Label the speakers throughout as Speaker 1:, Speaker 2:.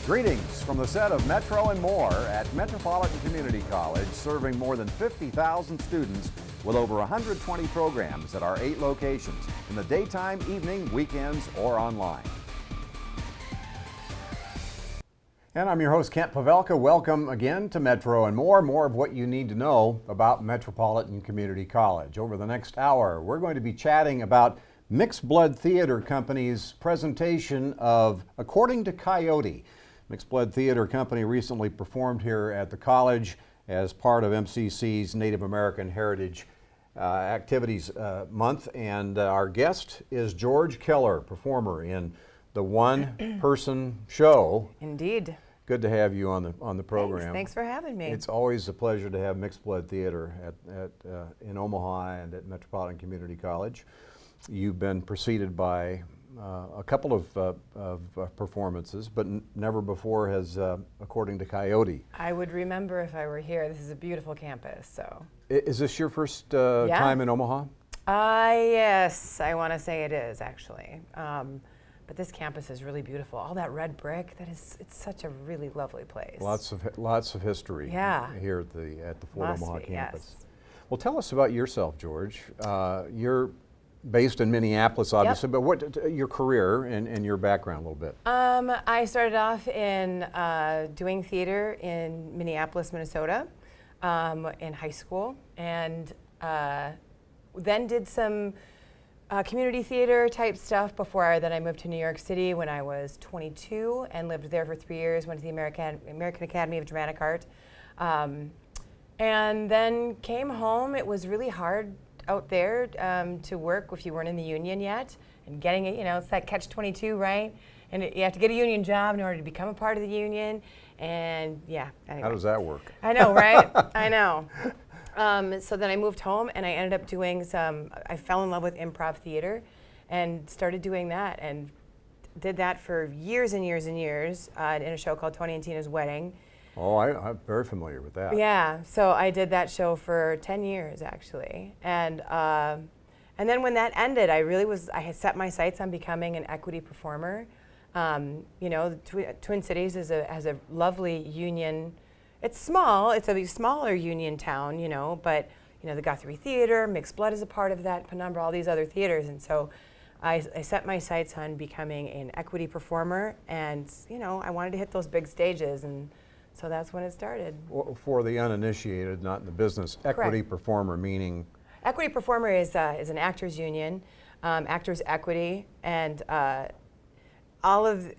Speaker 1: Greetings from the set of Metro and More at Metropolitan Community College, serving more than 50,000 students with over 120 programs at our 8 locations in the daytime, evening, weekends, or online. And I'm your host, Kent Pavelka. Welcome again to Metro and More. More of what you need to know about Metropolitan Community College. Over the next hour, we're going to be chatting about Mixed Blood Theater Company's presentation of According to Coyote. Mixed Blood Theater Company recently performed here at the college as part of MCC's Native American Heritage Activities Month, and our guest is George Keller, performer in the one-person show. Indeed. Good to have you on the program.
Speaker 2: Thanks for having me.
Speaker 1: It's always a pleasure to have Mixed Blood Theater in Omaha and at Metropolitan Community College. You've been preceded by a couple of performances, but never before has According to Coyote.
Speaker 2: I would remember if I were here. This is a beautiful campus. So,
Speaker 1: is this your first time in Omaha?
Speaker 2: Yes, I want to say it is actually. But this campus is really beautiful. All that red brick, it's such a really lovely place.
Speaker 1: Lots of history here at the Fort Omaha campus.
Speaker 2: Yes.
Speaker 1: Well, tell us about yourself, George. You're based in Minneapolis, obviously, but what your career and your background a little bit?
Speaker 2: I started off in doing theater in Minneapolis, Minnesota, in high school, and then did some community theater type stuff before I moved to New York City when I was 22 and lived there for 3 years. Went to the American Academy of Dramatic Art, and then came home. It was really hard out there to work if you weren't in the union yet, and getting it, it's that catch-22, right? And you have to get a union job in order to become a part of the union, and anyway.
Speaker 1: How does that work?
Speaker 2: I know, right? I know. So then I moved home and I ended up doing I fell in love with improv theater and started doing that and did that for years and years and years in a show called Tony and Tina's Wedding. Oh,
Speaker 1: I'm very familiar with that.
Speaker 2: Yeah, so I did that show for 10 years actually. And then when that ended, I had set my sights on becoming an equity performer. Twin Cities has a lovely union. It's small, it's a smaller union town, but the Guthrie Theater, Mixed Blood is a part of that, Penumbra, all these other theaters. And so I set my sights on becoming an equity performer, and I wanted to hit those big stages, and so that's when it started.
Speaker 1: Well, for the uninitiated, not in the business, equity performer meaning?
Speaker 2: Equity performer is an actors union, actors equity, and all of,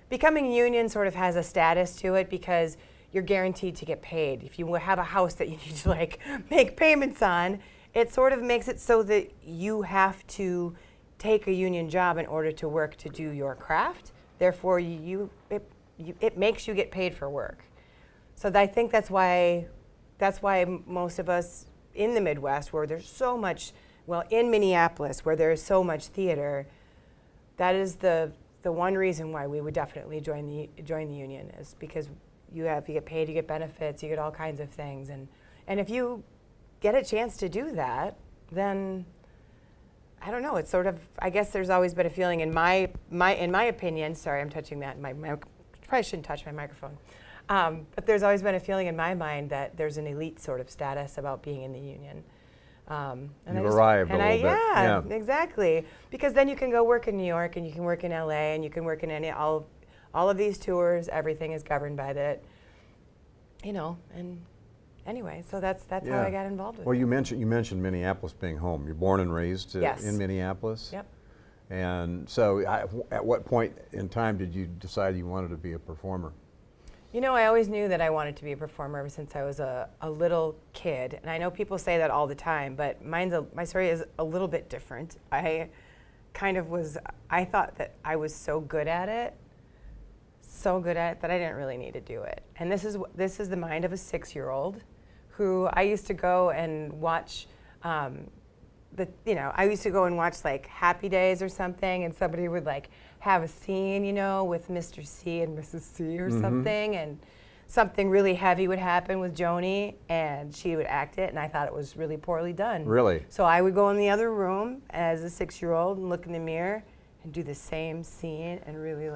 Speaker 2: becoming a union sort of has a status to it because you're guaranteed to get paid. If you have a house that you need to make payments on, it sort of makes it so that you have to take a union job in order to work to do your craft. Therefore, it makes you get paid for work. So I think that's why most of us in the Midwest, where there's so much, in Minneapolis, where there's so much theater, that is the one reason why we would definitely join the union, is because you get paid, you get benefits, you get all kinds of things, and if you get a chance to do that, then I don't know. It's sort of, I guess there's always been a feeling in my opinion. Sorry, I'm touching that. Probably shouldn't touch my microphone. But there's always been a feeling in my mind that there's an elite sort of status about being in the union.
Speaker 1: You've arrived a little bit.
Speaker 2: Yeah, exactly. Because then you can go work in New York, and you can work in LA, and you can work in all of these tours. Everything is governed by that. And anyway, so that's how I got involved with it.
Speaker 1: Well, you mentioned Minneapolis being home. You're born and raised in Minneapolis?
Speaker 2: Yep.
Speaker 1: And so at what point in time did you decide you wanted to be a performer?
Speaker 2: I always knew that I wanted to be a performer ever since I was a little kid. And I know people say that all the time, but my story is a little bit different. I thought that I was so good at it that I didn't really need to do it. And this is the mind of a 6-year-old who I used to go and watch I used to go and watch Happy Days or something, and somebody would have a scene, with Mr. C and Mrs. C or something, and something really heavy would happen with Joni, and she would act it, and I thought it was really poorly done.
Speaker 1: Really?
Speaker 2: So I would go in the other room as a 6-year-old and look in the mirror and do the same scene and really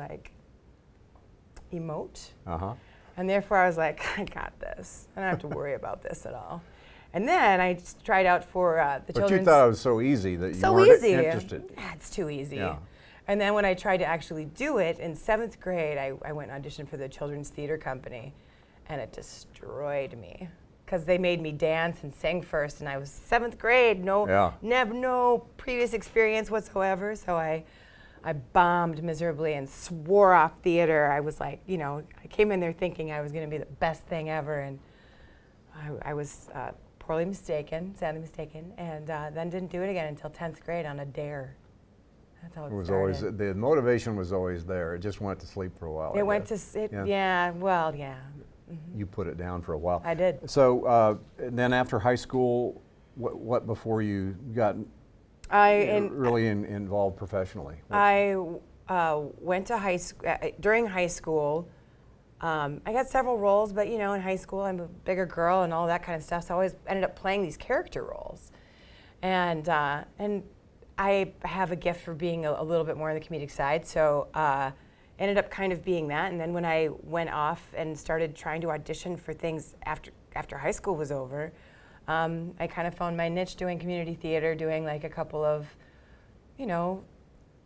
Speaker 2: emote.
Speaker 1: Uh-huh.
Speaker 2: And therefore I was like, I got this. I don't have to worry about this at all. And then I just tried out for the
Speaker 1: But
Speaker 2: children's.
Speaker 1: you thought it was so easy that you
Speaker 2: so
Speaker 1: weren't
Speaker 2: easy.
Speaker 1: interested.
Speaker 2: Yeah, it's too easy.
Speaker 1: Yeah.
Speaker 2: And then when I tried to actually do it in 7th grade, I went and auditioned for the Children's Theater Company, and it destroyed me because they made me dance and sing first, and I was 7th grade, no previous experience whatsoever. So I bombed miserably and swore off theater. I was like, I came in there thinking I was going to be the best thing ever, and I was sadly mistaken, and then didn't do it again until 10th grade on a dare. That's how it
Speaker 1: was
Speaker 2: started.
Speaker 1: always the motivation was always there. It just went to sleep for a while.
Speaker 2: It went to sleep. Yeah. Well, yeah.
Speaker 1: You put it down for a while.
Speaker 2: I did.
Speaker 1: So then after high school, what before you got really involved professionally?
Speaker 2: I went to high school. During high school, I got several roles, but in high school I'm a bigger girl and all that kind of stuff. So I always ended up playing these character roles, and I have a gift for being a little bit more on the comedic side. So ended up kind of being that. And then when I went off and started trying to audition for things after high school was over, I kind of found my niche doing community theater, doing like a couple of,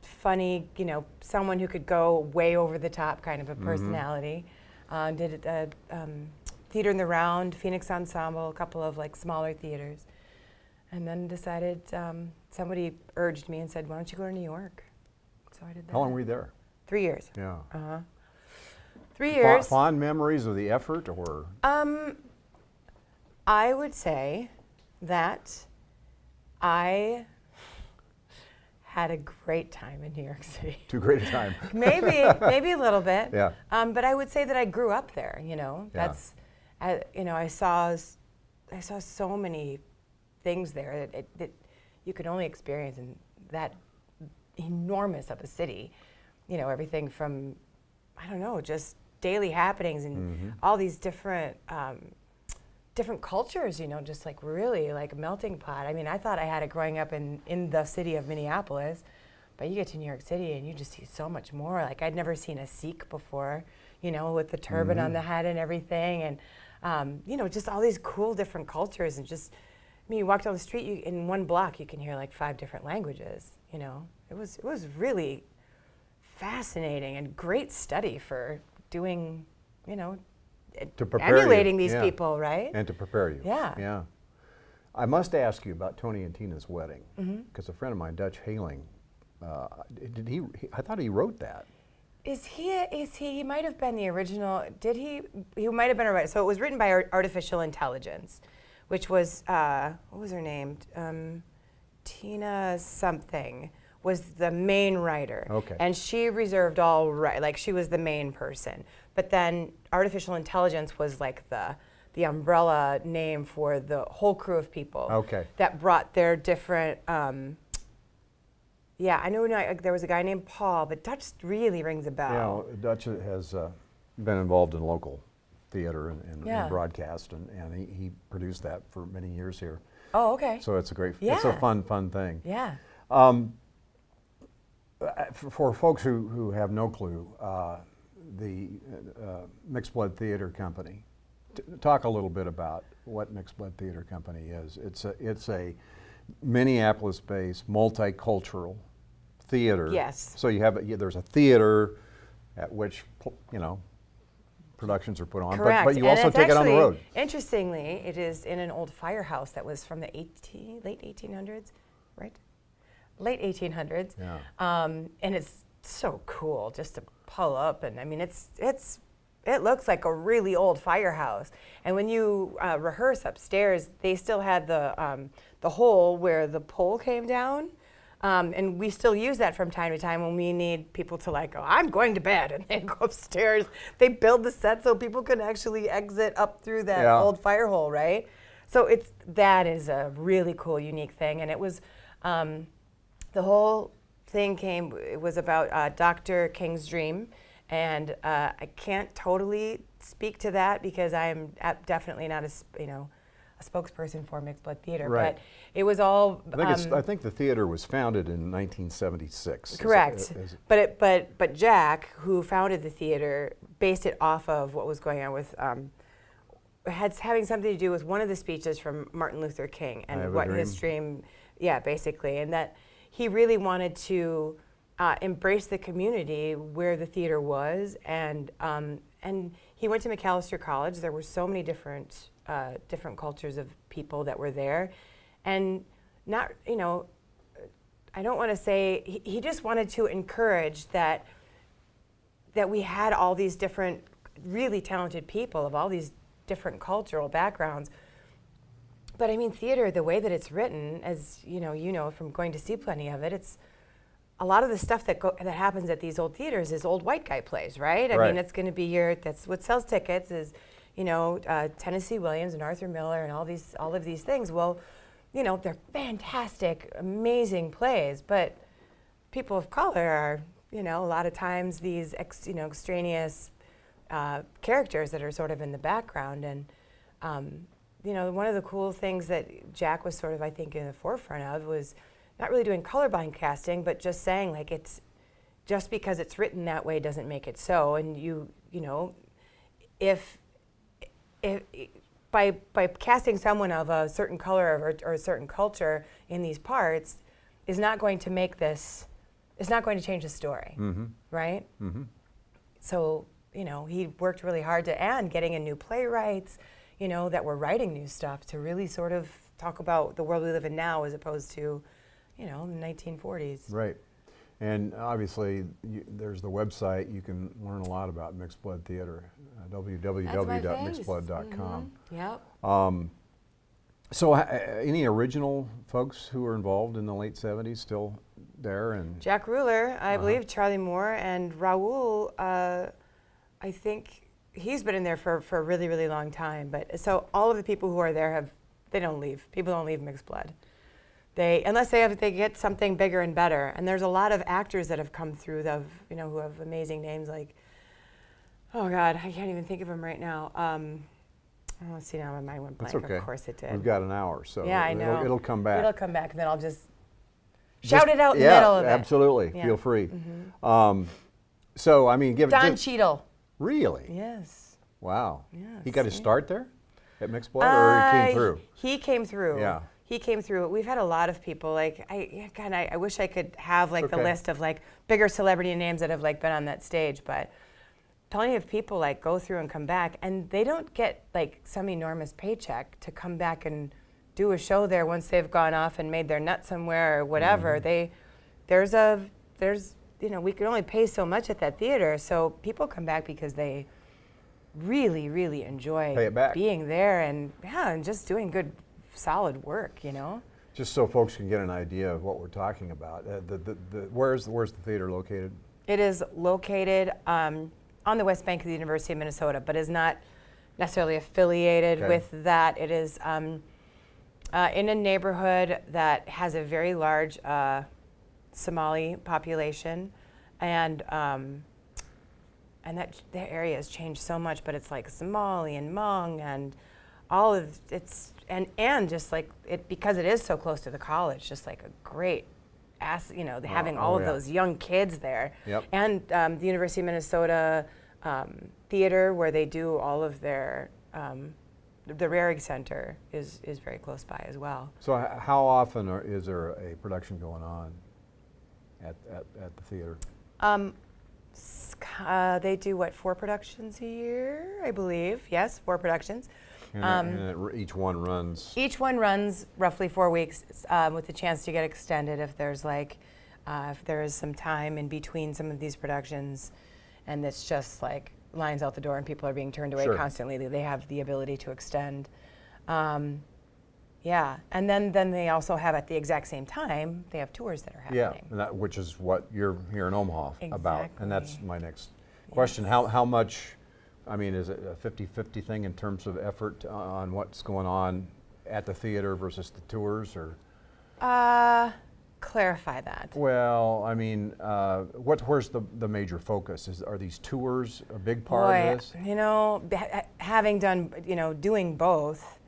Speaker 2: funny, someone who could go way over the top kind of a personality. Did Theater in the Round, Phoenix Ensemble, a couple of like smaller theaters. And then decided, somebody urged me and said, why don't you go to New York? So I did that.
Speaker 1: How long were you there?
Speaker 2: 3 years.
Speaker 1: Yeah.
Speaker 2: 3 years.
Speaker 1: Fond memories of the effort, or?
Speaker 2: I would say that I had a great time in New York City.
Speaker 1: Too great a time.
Speaker 2: maybe a little bit.
Speaker 1: Yeah.
Speaker 2: But I would say that I grew up there. That's, I saw so many things there that you could only experience in that enormous of a city. Everything from, just daily happenings and all these different cultures, just like really like a melting pot. I mean, I thought I had it growing up in the city of Minneapolis, but you get to New York City and you just see so much more. Like I'd never seen a Sikh before, with the turban on the head and everything. And, just all these cool different cultures and just, you walk down the street, in one block, you can hear like 5 different languages, It was really fascinating and great study for doing,
Speaker 1: to prepare
Speaker 2: emulating
Speaker 1: you.
Speaker 2: these people, right?
Speaker 1: And to prepare you.
Speaker 2: Yeah.
Speaker 1: Yeah. I must ask you about Tony and Tina's wedding, because a friend of mine, Dutch Haling, I thought he wrote that.
Speaker 2: He might have been the original, he might have been a writer. So it was written by Artificial Intelligence, which was, what was her name? Tina something was the main writer.
Speaker 1: Okay.
Speaker 2: And she reserved all right, like she was the main person. But then Artificial Intelligence was like the umbrella name for the whole crew of people that brought their different, I know there was a guy named Paul, but Dutch really rings a bell.
Speaker 1: Yeah, Dutch has been involved in local theater and broadcast, and he produced that for many years here.
Speaker 2: Oh, okay.
Speaker 1: So it's it's a fun thing.
Speaker 2: Yeah.
Speaker 1: For folks who have no clue, the Mixed Blood Theater Company, talk a little bit about what Mixed Blood Theater Company is. It's a Minneapolis-based multicultural theater.
Speaker 2: Yes.
Speaker 1: So there's a theater at which productions are put on,
Speaker 2: Correct.
Speaker 1: but you also take it on the road.
Speaker 2: Interestingly, it is in an old firehouse that was from the late 1800s, right? Late 1800s.
Speaker 1: Yeah.
Speaker 2: And it's so cool just to pull up, and I mean it looks like a really old firehouse. And when you rehearse upstairs, they still had the hole where the pole came down. And we still use that from time to time when we need people to like, oh, I'm going to bed, and they go upstairs. They build the set so people can actually exit up through that old fire hole, right? So that is a really cool, unique thing. And it was, the whole thing it was about Dr. King's dream. And I can't totally speak to that because I'm definitely not a a spokesperson for Mixed Blood Theater.
Speaker 1: Right.
Speaker 2: But it was all.
Speaker 1: I think the theater was founded in 1976.
Speaker 2: Correct. But Jack, who founded the theater, based it off of what was going on with. Having something to do with one of the speeches from Martin Luther King and what his dream, basically, and that he really wanted to embrace the community where the theater was, and he went to McAllister College. There were so many different cultures of people that were there, and not, I don't want to say he just wanted to encourage that we had all these different really talented people of all these different cultural backgrounds. But I mean, theater, the way that it's written, as you know from going to see plenty of it, it's a lot of the stuff that happens at these old theaters is old white guy plays, right? I mean, it's going to be that's what sells tickets is, Tennessee Williams and Arthur Miller and all of these things. Well, they're fantastic, amazing plays, but people of color are, a lot of times these extraneous characters that are sort of in the background. And one of the cool things that Jack was sort of, I think, in the forefront of was not really doing colorblind casting, but just saying, like, it's just because it's written that way doesn't make it so. And if by casting someone of a certain color or a certain culture in these parts is not going to make this, it's not going to change the story, right? So he worked really hard and getting in new playwrights, that were writing new stuff to really sort of talk about the world we live in now as opposed to, the 1940s.
Speaker 1: Right. And obviously, there's the website. You can learn a lot about Mixed Blood Theater, www.mixedblood.com.
Speaker 2: Yep.
Speaker 1: So any original folks who were involved in the late 70s still there? And
Speaker 2: Jack Ruler, I believe, Charlie Moore, and Raoul, I think he's been in there for a really, really long time. But so all of the people who are there they don't leave. People don't leave Mixed Blood. Unless they get something bigger and better. And there's a lot of actors that have come through who have amazing names like, oh God, I can't even think of them right now. Let's see, now my mind went blank.
Speaker 1: That's okay.
Speaker 2: Of course it did.
Speaker 1: We've got an hour, so
Speaker 2: yeah, I know.
Speaker 1: It'll come back.
Speaker 2: It'll come back, and then I'll just shout it out in the middle of it.
Speaker 1: Absolutely.
Speaker 2: Yeah.
Speaker 1: Feel free. So, I mean,
Speaker 2: Don Cheadle.
Speaker 1: Really?
Speaker 2: Yes.
Speaker 1: Wow.
Speaker 2: Yes.
Speaker 1: He got his start there at Mixed Blood, or he came through?
Speaker 2: He came through.
Speaker 1: Yeah.
Speaker 2: He came through. We've had a lot of people. Like, I wish I could have the list of bigger celebrity names that have been on that stage, but plenty of people go through and come back, and they don't get some enormous paycheck to come back and do a show there once they've gone off and made their nut somewhere or whatever. There's we can only pay so much at that theater, so people come back because they really, really enjoy being there and just doing good, solid work,
Speaker 1: Just so folks can get an idea of what we're talking about. Where's the theater located?
Speaker 2: It is located on the West Bank of the University of Minnesota, but is not necessarily affiliated with that. It is in a neighborhood that has a very large Somali population, and that the area has changed so much. But it's Somali and Hmong and all of it's and just it because it is so close to the college, just a great. Having all of those young kids there, and the University of Minnesota Theater, where they do all of their, the Rarig Center is very close by as well.
Speaker 1: So how often is there a production going on at the theater?
Speaker 2: They do 4 productions a year, I believe. Yes, 4 productions.
Speaker 1: And each one runs?
Speaker 2: Each one runs roughly 4 weeks, with the chance to get extended if there's if there is some time in between some of these productions, and it's just lines out the door and people are being turned away constantly. They have the ability to extend. Yeah, and then they also have at the exact same time, they have tours that are happening.
Speaker 1: Yeah, and which is what you're here in Omaha about, and that's my next question. How much? I mean, is it a 50-50 thing in terms of effort on what's going on at the theater versus the tours, or?
Speaker 2: Clarify that.
Speaker 1: Well, I mean, where's the major focus? Are these tours a big part of this?
Speaker 2: Having done, doing both,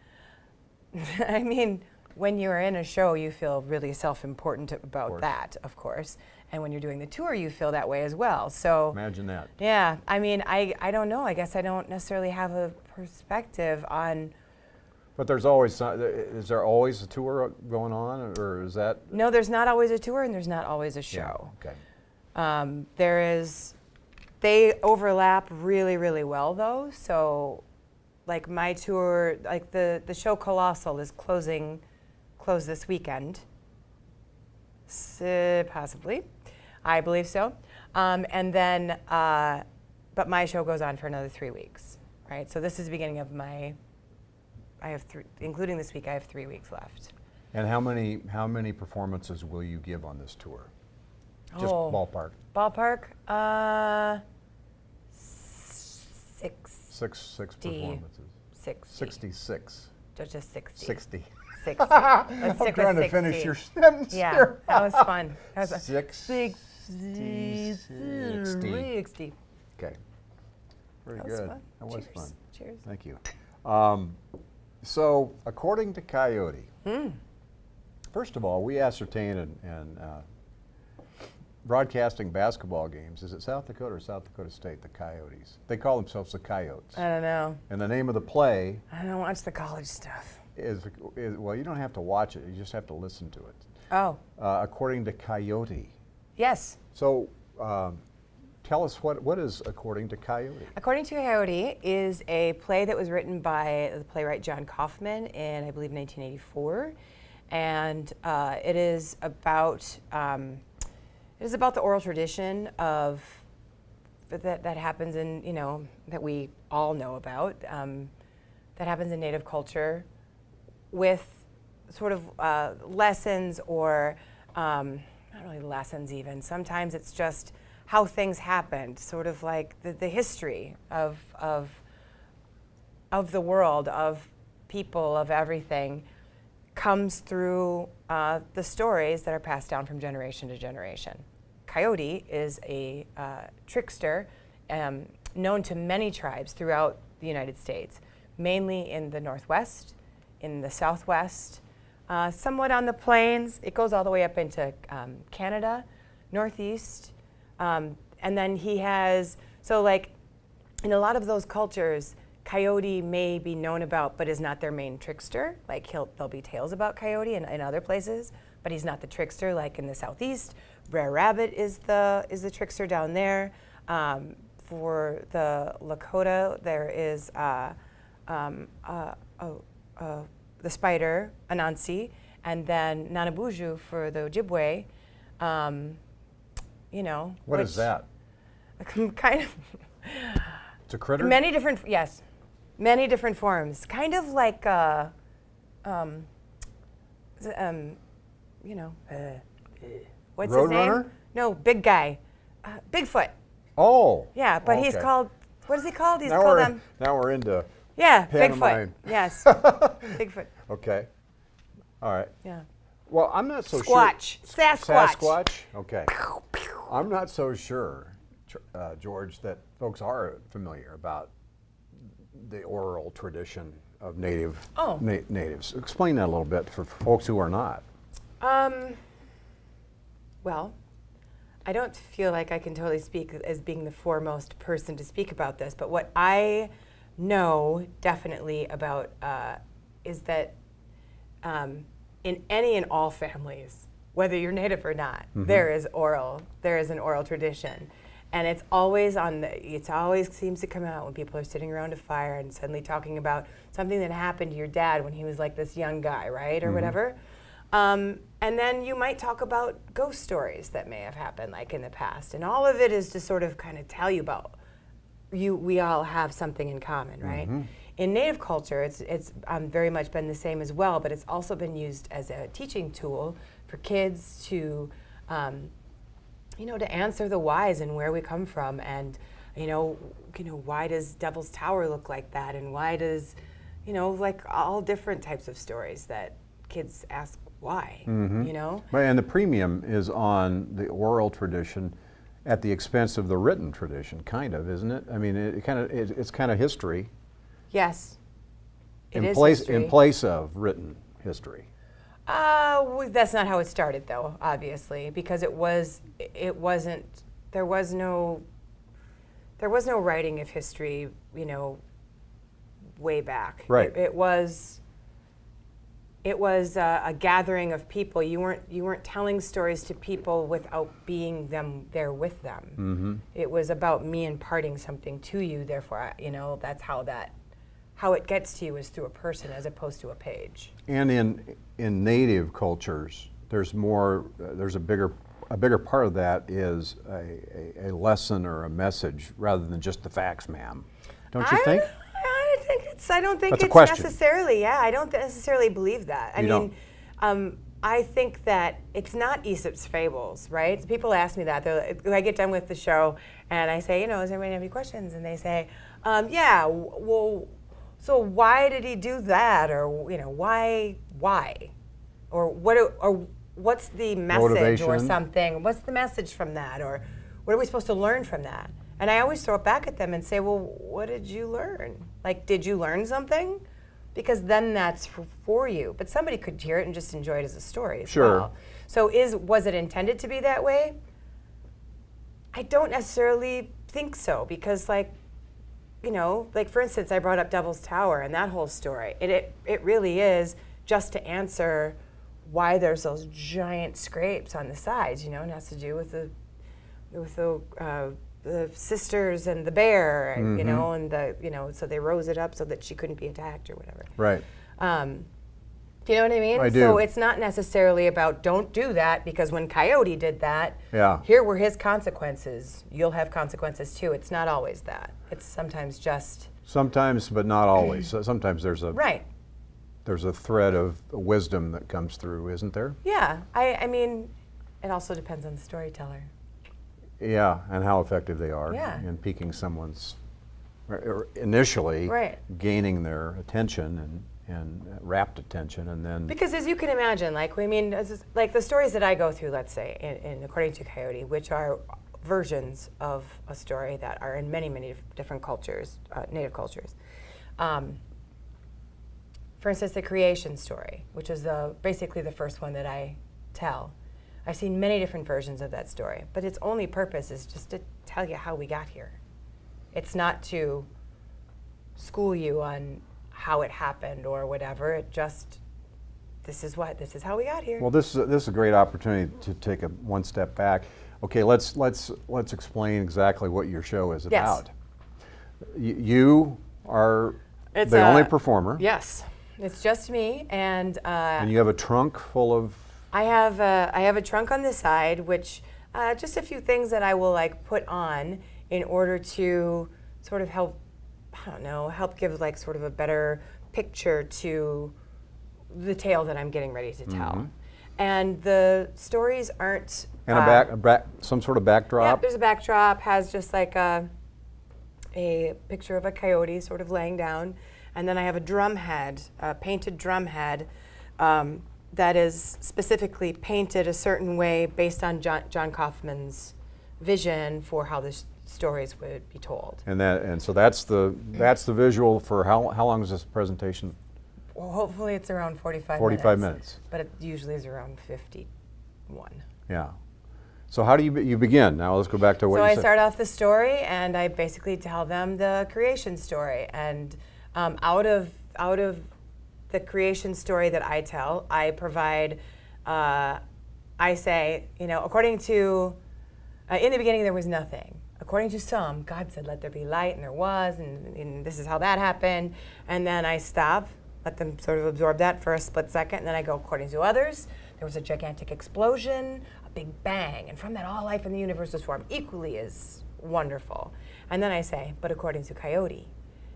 Speaker 2: I mean, when you're in a show, you feel really self-important about that, of course. And when you're doing the tour, you feel that way as well. So
Speaker 1: Imagine that.
Speaker 2: yeah, I mean, I don't know. I guess I don't necessarily have a perspective on.
Speaker 1: But there's always, is there always a tour going on, or is that?
Speaker 2: No, there's not always a tour, and there's not always a show.
Speaker 1: Yeah, okay.
Speaker 2: There is, they overlap really, really well though. So like my tour, like the show Colossal is closed this weekend. Possibly. I believe so. And then, but my show goes on for another 3 weeks, right? So this is the beginning of I have including this week, I have 3 weeks left.
Speaker 1: And how many performances will you give on this tour? Just ballpark.
Speaker 2: Ballpark, 6.
Speaker 1: Six performances.
Speaker 2: 66. Just 60.
Speaker 1: 60.
Speaker 2: 60. Let's stick
Speaker 1: I'm trying
Speaker 2: with
Speaker 1: to finish
Speaker 2: 60.
Speaker 1: your sentence
Speaker 2: Yeah,
Speaker 1: here.
Speaker 2: that was fun. That was
Speaker 1: 60.
Speaker 2: 60.
Speaker 1: Okay. Very
Speaker 2: That was
Speaker 1: good.
Speaker 2: fun.
Speaker 1: That was
Speaker 2: Cheers.
Speaker 1: fun.
Speaker 2: Cheers.
Speaker 1: Thank you. So, according to Coyote, first of all, we ascertain in broadcasting basketball games, is it South Dakota or South Dakota State, the Coyotes? They call themselves the Coyotes.
Speaker 2: I don't know.
Speaker 1: And the name of the play
Speaker 2: I don't watch the college stuff.
Speaker 1: is, well, you don't have to watch it, you just have to listen to it.
Speaker 2: Oh,
Speaker 1: According to Coyote.
Speaker 2: yes.
Speaker 1: So, tell us what is According to Coyote?
Speaker 2: According to Coyote is a play that was written by the playwright John Kaufman in, I believe, 1984. And it is about the oral tradition of that happens in, that we all know about, that happens in Native culture with sort of lessons or not really lessons even. Sometimes it's just how things happened, sort of like the history of the world, of people, of everything, comes through the stories that are passed down from generation to generation. Coyote is a trickster known to many tribes throughout the United States, mainly in the Northwest, in the Southwest, somewhat on the plains. It goes all the way up into Canada, Northeast. And then he has, so like in a lot of those cultures, Coyote may be known about, but is not their main trickster. Like there'll be tales about Coyote in other places, but he's not the trickster. Like in the Southeast, Brer Rabbit is the trickster down there. For the Lakota, there is the spider, Anansi, and then Nanabuju for the Ojibwe.
Speaker 1: What is that?
Speaker 2: Kind of.
Speaker 1: It's a critter?
Speaker 2: Many different forms. Kind of like, what's his name?
Speaker 1: Roadrunner?
Speaker 2: No, big guy. Bigfoot.
Speaker 1: Oh.
Speaker 2: Yeah, but he's
Speaker 1: okay.
Speaker 2: called, what is he called? He's
Speaker 1: Now
Speaker 2: called,
Speaker 1: we're into
Speaker 2: yeah,
Speaker 1: pantomime.
Speaker 2: Bigfoot. Yes, Bigfoot.
Speaker 1: Okay. All right.
Speaker 2: Yeah.
Speaker 1: Well, I'm not so
Speaker 2: Squatch.
Speaker 1: sure.
Speaker 2: Sasquatch.
Speaker 1: Sasquatch? Okay. I'm not so sure, George, that folks are familiar about the oral tradition of natives. Explain that a little bit for folks who are not.
Speaker 2: Well, I don't feel like I can totally speak as being the foremost person to speak about this, but what I know definitely about is that in any and all families, whether you're Native or not, there is an oral tradition. And it always seems to come out when people are sitting around a fire and suddenly talking about something that happened to your dad when he was like this young guy, right, or whatever. And then you might talk about ghost stories that may have happened like in the past. And all of it is to sort of kind of tell you about we all have something in common, right? In Native culture, it's very much been the same as well, but it's also been used as a teaching tool for kids to, to answer the whys and where we come from, and why does Devil's Tower look like that, and why does, like all different types of stories that kids ask why,
Speaker 1: Right, and the premium is on the oral tradition at the expense of the written tradition, kind of, isn't it? I mean, it's kind of history.
Speaker 2: Yes, It is
Speaker 1: in
Speaker 2: history.
Speaker 1: place of written history.
Speaker 2: That's not how it started, though. Obviously, because it wasn't. There was no writing of history. Way back.
Speaker 1: Right.
Speaker 2: It was a gathering of people. You weren't telling stories to people without being there with them.
Speaker 1: Mm-hmm.
Speaker 2: It was about me imparting something to you. Therefore, that's how it gets to you is through a person as opposed to a page.
Speaker 1: And in native cultures, there's a bigger part of that is a lesson or a message rather than just the facts, ma'am. Don't you think?
Speaker 2: I don't think
Speaker 1: That's a
Speaker 2: it's
Speaker 1: question.
Speaker 2: necessarily. Yeah, I don't necessarily believe that. I think that it's not Aesop's fables, right? People ask me that. I get done with the show and I say, does anybody have any questions? And they say, yeah. Well, so why did he do that? Or why? Or what? Or what's the message
Speaker 1: Motivation.
Speaker 2: or something? What's the message from that? Or what are we supposed to learn from that? And I always throw it back at them and say, well, what did you learn? Like, did you learn something? Because then that's for you. But somebody could hear it and just enjoy it as a story as well. So was it intended to be that way? I don't necessarily think so. Because like for instance, I brought up Devil's Tower and that whole story. It really is just to answer why there's those giant scrapes on the sides, and it has to do with the sisters and the bear, and,
Speaker 1: Mm-hmm.
Speaker 2: and so they rose it up so that she couldn't be attacked or whatever.
Speaker 1: Right.
Speaker 2: Do you know what I mean?
Speaker 1: I do.
Speaker 2: So it's not necessarily about don't do that, because when Coyote did that,
Speaker 1: Yeah.
Speaker 2: here were his consequences. You'll have consequences too. It's not always that. It's sometimes just
Speaker 1: Sometimes, but not always. So sometimes there's a
Speaker 2: right.
Speaker 1: there's a thread of wisdom that comes through, isn't there?
Speaker 2: Yeah. I mean, it also depends on the storyteller.
Speaker 1: Yeah, and how effective they are
Speaker 2: Yeah.
Speaker 1: in piquing someone's, or initially
Speaker 2: Right.
Speaker 1: gaining their attention and rapt attention, and then
Speaker 2: Because as you can imagine, like the stories that I go through, let's say, in according to Coyote, which are versions of a story that are in many, many different cultures, native cultures. For instance, the creation story, which is basically the first one that I tell. I've seen many different versions of that story, but its only purpose is just to tell you how we got here. It's not to school you on how it happened or whatever. It just, this is how we got here.
Speaker 1: well, this is a great opportunity to take one step back. Okay, let's explain exactly what your show is
Speaker 2: Yes.
Speaker 1: about. You are
Speaker 2: It's
Speaker 1: the only performer,
Speaker 2: Yes, it's just me, and
Speaker 1: you have a trunk full of.
Speaker 2: I have a trunk on the side, which just a few things that I will like put on in order to sort of help give like sort of a better picture to the tale that I'm getting ready to tell.
Speaker 1: Mm-hmm.
Speaker 2: And the stories aren't.
Speaker 1: And some sort of
Speaker 2: Yeah,
Speaker 1: backdrop.
Speaker 2: there's a backdrop, has just like a picture of a coyote sort of laying down. And then I have a drum head, a painted drum head, that is specifically painted a certain way based on John Kaufman's vision for how the stories would be told.
Speaker 1: And so that's the visual for how long is this presentation?
Speaker 2: Well, hopefully it's around 45
Speaker 1: 45 minutes.
Speaker 2: But it usually is around 51.
Speaker 1: Yeah. So how do you begin? Now let's go back to what
Speaker 2: So
Speaker 1: you
Speaker 2: I
Speaker 1: said.
Speaker 2: start off the story, and I basically tell them the creation story. And out of the creation story that I tell, I provide. I say, according to, in the beginning there was nothing. According to some, God said, "Let there be light," and there was, and this is how that happened. And then I stop, let them sort of absorb that for a split second, and then I go, according to others, there was a gigantic explosion, a big bang, and from that all life in the universe was formed, equally as wonderful. And then I say, but according to Coyote,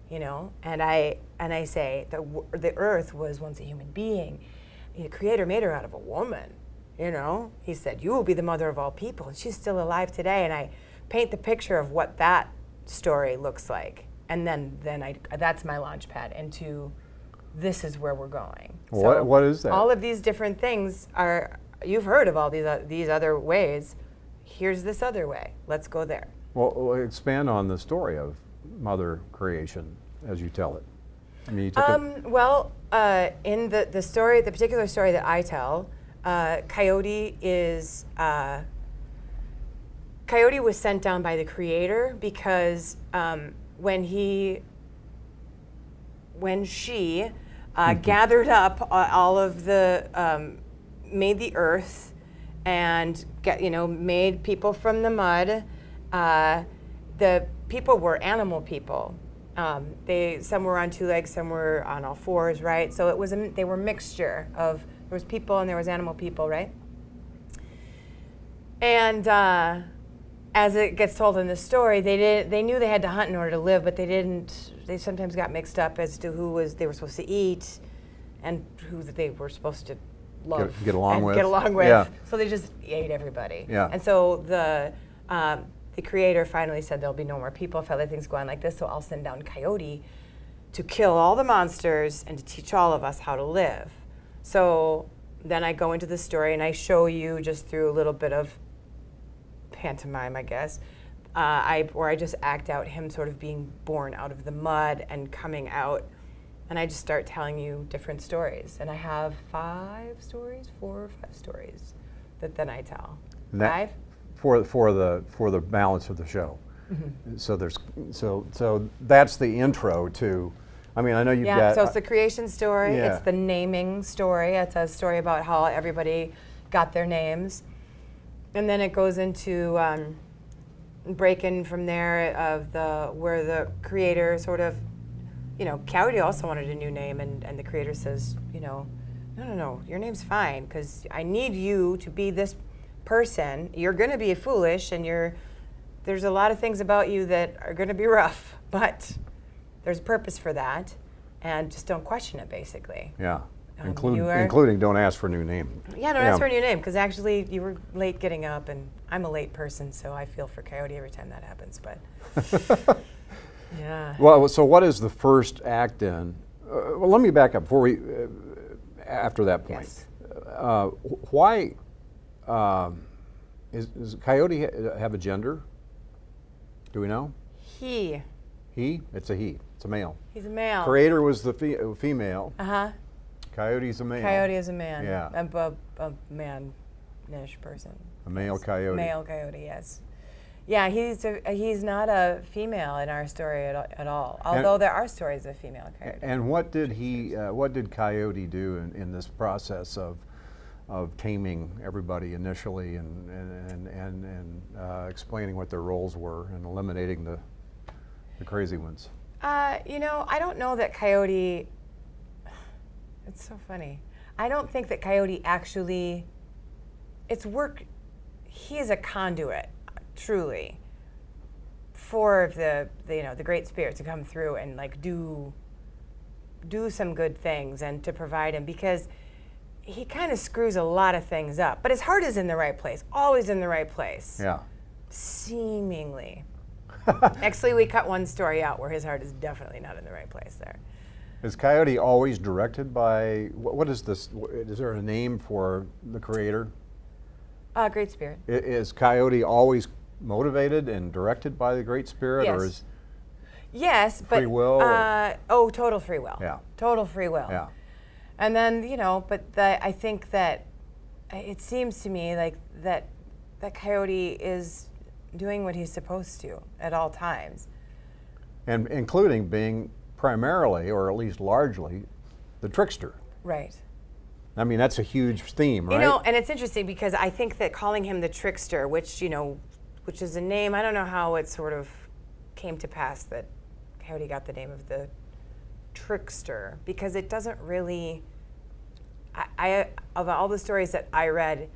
Speaker 2: and I say the earth was once a human being. The Creator made her out of a woman. He said, "You will be the mother of all people," and she's still alive today. And I paint the picture of what that story looks like, and then that's my launch pad into this is where we're going.
Speaker 1: What is that?
Speaker 2: All of these different things are, you've heard of all these other ways. Here's this other way. Let's go there.
Speaker 1: Well, expand on the story of Mother Creation as you tell it. I mean, you took
Speaker 2: In the story, the particular story that I tell, Coyote was sent down by the creator because when she gathered up all of the, made the earth and made people from the mud. The people were animal people. Some were on 2 legs, some were on all 4s, right? So they were a mixture of, there was people and there was animal people, right? And as it gets told in the story, they knew they had to hunt in order to live, but they sometimes got mixed up as to they were supposed to eat and who they were supposed to love.
Speaker 1: Get along with.
Speaker 2: Get along with.
Speaker 1: Yeah.
Speaker 2: So they just ate everybody.
Speaker 1: Yeah.
Speaker 2: And so the creator finally said there'll be no more people if other things go on like this, so I'll send down Coyote to kill all the monsters and to teach all of us how to live. So then I go into the story and I show you just through a little bit of pantomime, I guess, where I just act out him sort of being born out of the mud and coming out, and I just start telling you different stories. And I have 4 or 5 stories that then I tell. 5?
Speaker 1: For the balance of the show.
Speaker 2: Mm-hmm.
Speaker 1: So that's the intro to. I mean, I know you've got.
Speaker 2: Yeah. So it's the creation story.
Speaker 1: Yeah.
Speaker 2: It's the naming story. It's a story about how everybody got their names, and then it goes into breaking from there of where the creator sort of, Coyote also wanted a new name, and the creator says, no, your name's fine because I need you to be this person. You're going to be foolish, and there's a lot of things about you that are going to be rough, but there's a purpose for that, and just don't question it, basically.
Speaker 1: Yeah, including don't ask for a new name.
Speaker 2: Yeah, don't ask for a new name, because actually you were late getting up, and I'm a late person, so I feel for Coyote every time that happens, but yeah.
Speaker 1: Well, so what is the first act in? Well, let me back up before after that point.
Speaker 2: Yes.
Speaker 1: Why does Coyote have a gender? Do we know?
Speaker 2: He.
Speaker 1: He? It's a he. It's a male.
Speaker 2: He's a male.
Speaker 1: Creator was the female.
Speaker 2: Uh-huh.
Speaker 1: Coyote's a male.
Speaker 2: Coyote is a man.
Speaker 1: Yeah.
Speaker 2: A man-ish person.
Speaker 1: A male coyote.
Speaker 2: Male coyote, yes. Yeah, he's not a female in our story at all. Although there are stories of female coyote.
Speaker 1: And what did Coyote do in this process of taming everybody initially and explaining what their roles were and eliminating the crazy ones?
Speaker 2: I don't know that Coyote. It's so funny. I don't think that Coyote actually. It's work. He is a conduit, truly, for the great spirits to come through and do some good things and to provide him, because he kind of screws a lot of things up. But his heart is in the right place, always in the right place.
Speaker 1: Yeah.
Speaker 2: Seemingly. Actually, we cut one story out where his heart is definitely not in the right place there.
Speaker 1: Is Coyote always directed by, what is this, is there a name for the creator?
Speaker 2: Great Spirit.
Speaker 1: Is Coyote always motivated and directed by the Great Spirit?
Speaker 2: Yes.
Speaker 1: Or is
Speaker 2: yes, but
Speaker 1: free will?
Speaker 2: Total free will.
Speaker 1: Yeah.
Speaker 2: Total free will.
Speaker 1: Yeah.
Speaker 2: And then, I think that it seems to me like that Coyote is doing what he's supposed to at all times.
Speaker 1: And including being primarily, or at least largely, the trickster.
Speaker 2: Right.
Speaker 1: I mean, that's a huge theme, right?
Speaker 2: And it's interesting because I think that calling him the trickster, which is a name, I don't know how it sort of came to pass that Coyote got the name of the trickster, because it doesn't really, of all the stories that I read,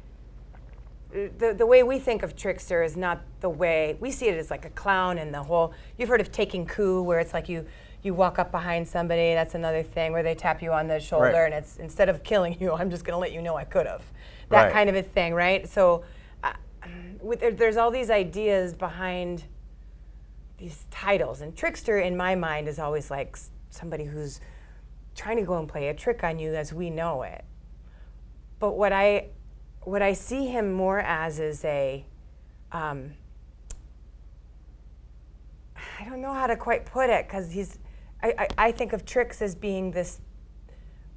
Speaker 2: the way we think of trickster is not the way, we see it as like a clown and the whole, you've heard of taking coup, where it's like you walk up behind somebody, that's another thing, where they tap you on the shoulder,
Speaker 1: right.
Speaker 2: And it's, instead of killing you, I'm just gonna let you know I could have. That
Speaker 1: right.
Speaker 2: kind of a thing, right? So there's all these ideas behind these titles, and trickster in my mind is always like somebody who's trying to go and play a trick on you as we know it. But what I see him more as is I don't know how to quite put it, because I think of tricks as being this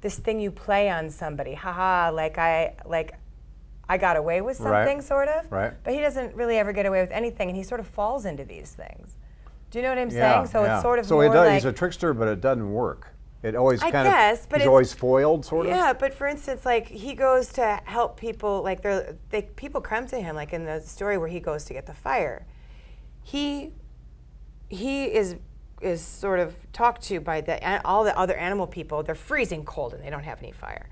Speaker 2: thing you play on somebody. Haha, like I got away with something, sort of.
Speaker 1: Right.
Speaker 2: But he doesn't really ever get away with anything, and he sort of falls into these things. Do you know what I'm saying? So it's sort of
Speaker 1: so
Speaker 2: more like,
Speaker 1: he's a trickster, but it doesn't work. It always
Speaker 2: I
Speaker 1: kind
Speaker 2: guess,
Speaker 1: of
Speaker 2: but
Speaker 1: he's always foiled, sort of.
Speaker 2: Yeah, but for instance, like he goes to help people, like people come to him, like in the story where he goes to get the fire. He is sort of talked to by all the other animal people. They're freezing cold and they don't have any fire,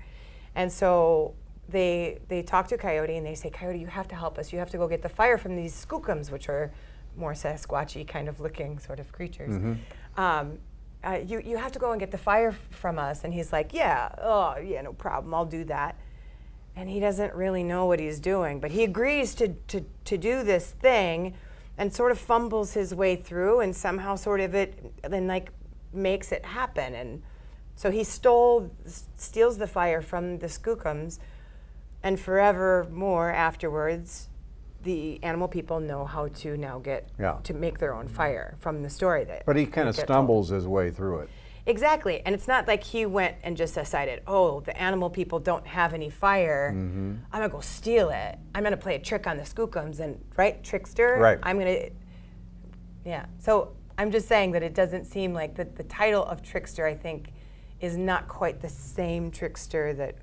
Speaker 2: and so they talk to Coyote and they say, Coyote, you have to help us. You have to go get the fire from these skookums, which are more Sasquatchy kind of looking sort of creatures. You have to go and get the fire from us. And he's like, yeah, no problem, I'll do that. And he doesn't really know what he's doing, but he agrees to do this thing and sort of fumbles his way through, and somehow sort of then like makes it happen. And so he steals the fire from the skookums, and forevermore afterwards, the animal people know how to now to make their own fire from the story that.
Speaker 1: But he kind of stumbles his way through it.
Speaker 2: Exactly, and it's not like he went and just decided, oh, the animal people don't have any fire. I'm gonna go steal it. I'm gonna play a trick on the skookums, and trickster.
Speaker 1: Right.
Speaker 2: I'm gonna. Yeah. So I'm just saying that it doesn't seem like the title of trickster, I think, is not quite the same trickster that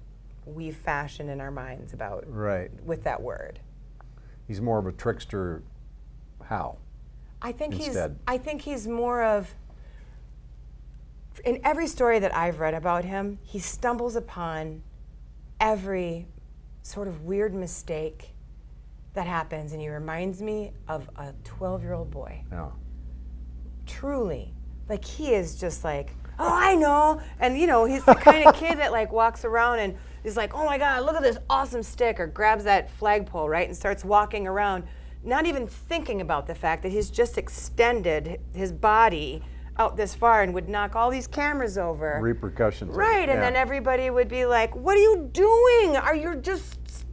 Speaker 2: we fashion in our minds about with that word.
Speaker 1: He's more of a trickster. How?
Speaker 2: I think
Speaker 1: instead?
Speaker 2: he's more of. In every story that I've read about him, he stumbles upon every sort of weird mistake that happens, and he reminds me of a 12-year-old boy.
Speaker 1: Yeah.
Speaker 2: Truly, like he is just like, oh, I know, and he's the kind of kid that like walks around and is like, oh my God, look at this awesome stick, or grabs that flagpole, right, and starts walking around, not even thinking about the fact that he's just extended his body out this far and would knock all these cameras over.
Speaker 1: Repercussions.
Speaker 2: Right, and then everybody would be like, what are you doing?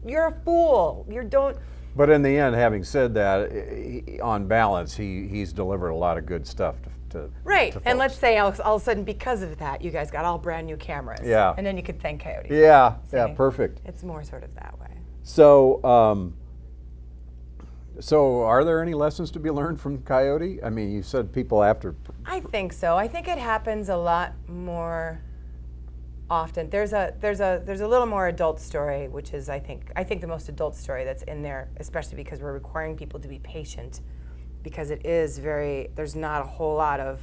Speaker 2: You're a fool. You don't.
Speaker 1: But in the end, having said that, on balance, he's delivered a lot of good stuff to
Speaker 2: Right,
Speaker 1: to
Speaker 2: and
Speaker 1: folks.
Speaker 2: let's say all of a sudden, because of that, you guys got all brand new cameras.
Speaker 1: Yeah.
Speaker 2: And then you could thank Coyote.
Speaker 1: Yeah,
Speaker 2: See?
Speaker 1: perfect.
Speaker 2: It's more sort of that way.
Speaker 1: So, so are there any lessons to be learned from Coyote? I mean, you said people after.
Speaker 2: I think so. I think it happens a lot more often. There's a little more adult story, which is I think the most adult story that's in there, especially because we're requiring people to be patient, because it is there's not a whole lot of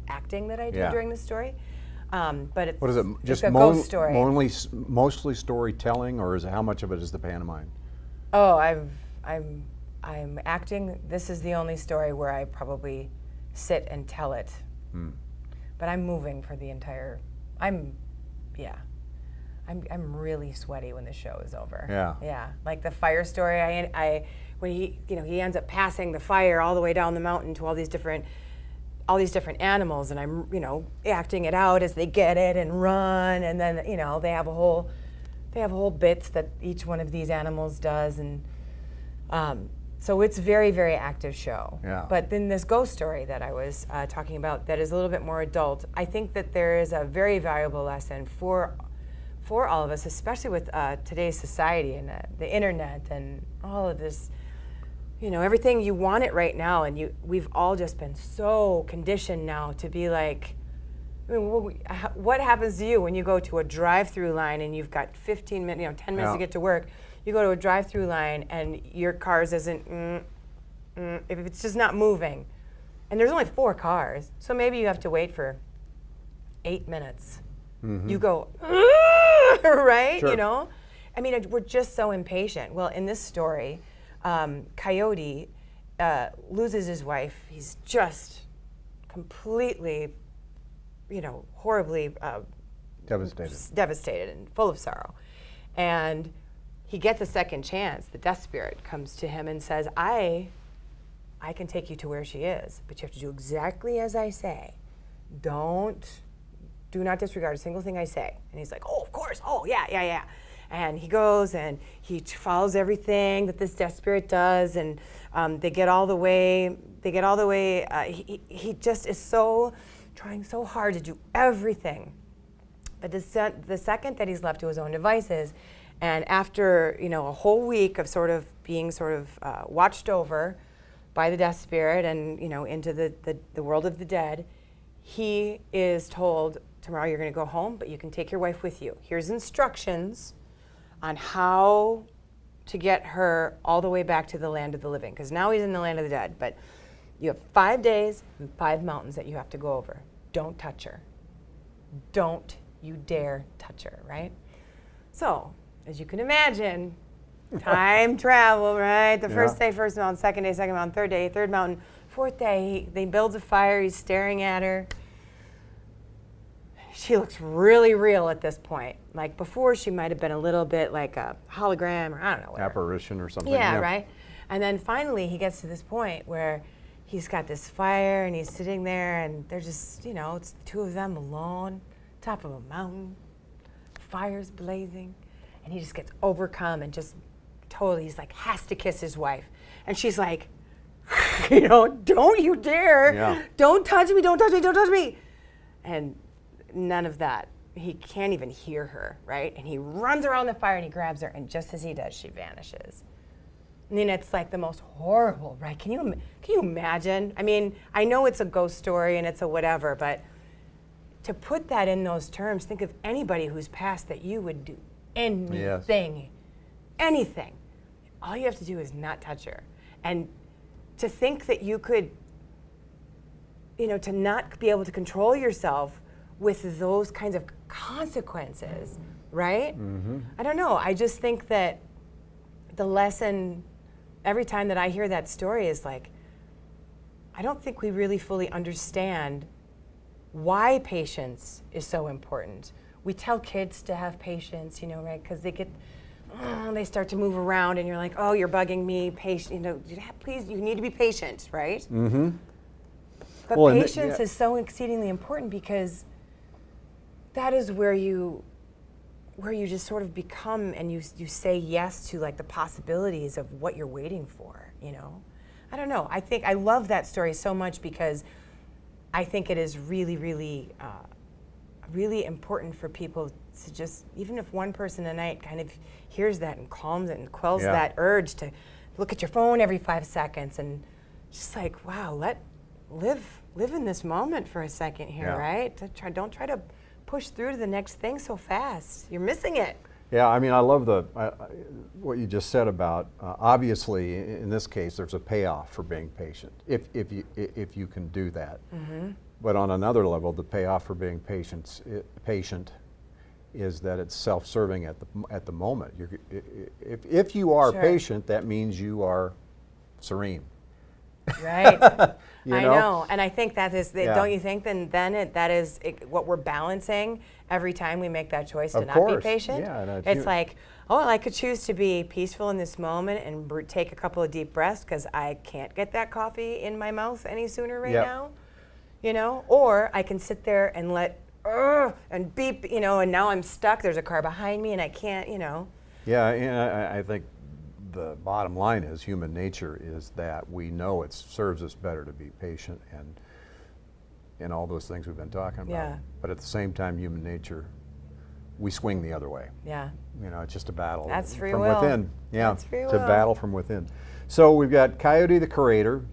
Speaker 2: acting that I do during the story. But it's,
Speaker 1: What is it? Just
Speaker 2: it's a ghost story.
Speaker 1: mostly storytelling, or is it, how much of it is the pantomime?
Speaker 2: Oh, I'm acting. This is the only story where I probably sit and tell it. But I'm moving for the entire. I'm really sweaty when the show is over.
Speaker 1: Yeah.
Speaker 2: Yeah. Like the fire story. When he ends up passing the fire all the way down the mountain to all these different animals, and I'm acting it out as they get it and run, and then they have a whole bits that each one of these animals does, and so it's very, very active show.
Speaker 1: Yeah.
Speaker 2: But then this ghost story that I was talking about, that is a little bit more adult, I think that there is a very valuable lesson for all of us, especially with today's society and the internet and all of this. Everything, you want it right now, and we've all just been so conditioned now to be like, I mean, what happens to you when you go to a drive-through line and you've got 15 minutes, 10 minutes to get to work? You go to a drive-through line and your cars isn't, if it's just not moving, and there's only 4 cars, so maybe you have to wait for 8 minutes. You go, right?
Speaker 1: Sure.
Speaker 2: I mean, we're just so impatient. Well, in this story, Coyote loses his wife. He's just completely, horribly devastated and full of sorrow. And he gets a second chance. The death spirit comes to him and says, I can take you to where she is, but you have to do exactly as I say. Do not disregard a single thing I say. And he's like, oh, of course. Oh, yeah. And he goes and he follows everything that this death spirit does, and they get all the way. He just is so trying so hard to do everything. But the second that he's left to his own devices, and after a whole week of sort of being watched over by the death spirit and into the world of the dead, he is told, tomorrow you're going to go home, but you can take your wife with you. Here's instructions on how to get her all the way back to the land of the living, because now he's in the land of the dead, but you have 5 days and 5 mountains that you have to go over. Don't touch her. Don't you dare touch her, right? So, as you can imagine, time travel, right? The first day, first mountain, second day, second mountain, third day, third mountain, fourth day, they build a fire, he's staring at her. She looks really real at this point. Like before, she might have been a little bit like a hologram, or I don't know. Whatever.
Speaker 1: Apparition or something.
Speaker 2: Yeah, right? And then finally, he gets to this point where he's got this fire, and he's sitting there, and they're just, it's the two of them alone, top of a mountain, fire's blazing, and he just gets overcome and just totally, he's like, has to kiss his wife. And she's like, don't you dare.
Speaker 1: Yeah.
Speaker 2: Don't touch me, don't touch me, don't touch me. And none of that. He can't even hear her, right? And he runs around the fire and he grabs her, and just as he does, she vanishes. I mean, it's like the most horrible, right? Can you imagine? I mean, I know it's a ghost story and it's a whatever, but to put that in those terms, think of anybody who's passed that you would do anything, anything. All you have to do is not touch her. And to think that you could, to not be able to control yourself with those kinds of consequences, right? Mm-hmm. I don't know. I just think that the lesson, every time that I hear that story, is like, I don't think we really fully understand why patience is so important. We tell kids to have patience, right? Because they start to move around, and you're like, oh, you're bugging me, patient. Please, you need to be patient, right?
Speaker 1: Mm-hmm.
Speaker 2: But patience is so exceedingly important, because that is where you just sort of become, and you say yes to like the possibilities of what you're waiting for, I don't know. I love that story so much, because I think it is really, really, really important for people to just, even if one person a night kind of hears that and calms it and quells that urge to look at your phone every 5 seconds, and just like, wow, live in this moment for a second here, right? Don't try to push through to the next thing so fast. You're missing it.
Speaker 1: Yeah, I mean, I love what you just said about, obviously, in this case, there's a payoff for being patient, if you can do that. Mm-hmm. But on another level, the payoff for being patient is that it's self-serving at the moment. If you are patient, that means you are serene.
Speaker 2: Right. I know, and I think that is, don't you think? That is what we're balancing every time we make that choice to not be patient.
Speaker 1: Yeah,
Speaker 2: it's like, oh, I could choose to be peaceful in this moment and take a couple of deep breaths because I can't get that coffee in my mouth any sooner right now, or I can sit there and let and beep, and now I'm stuck. There's a car behind me and I can't,
Speaker 1: Yeah, and I think the bottom line is human nature is that we know it serves us better to be patient and all those things we've been talking about.
Speaker 2: Yeah.
Speaker 1: But at the same time, human nature, we swing the other way.
Speaker 2: Yeah.
Speaker 1: It's just a battle
Speaker 2: That's free
Speaker 1: from
Speaker 2: will.
Speaker 1: within. Yeah,
Speaker 2: That's free
Speaker 1: it's a
Speaker 2: will.
Speaker 1: battle from within. So we've got Coyote the curator,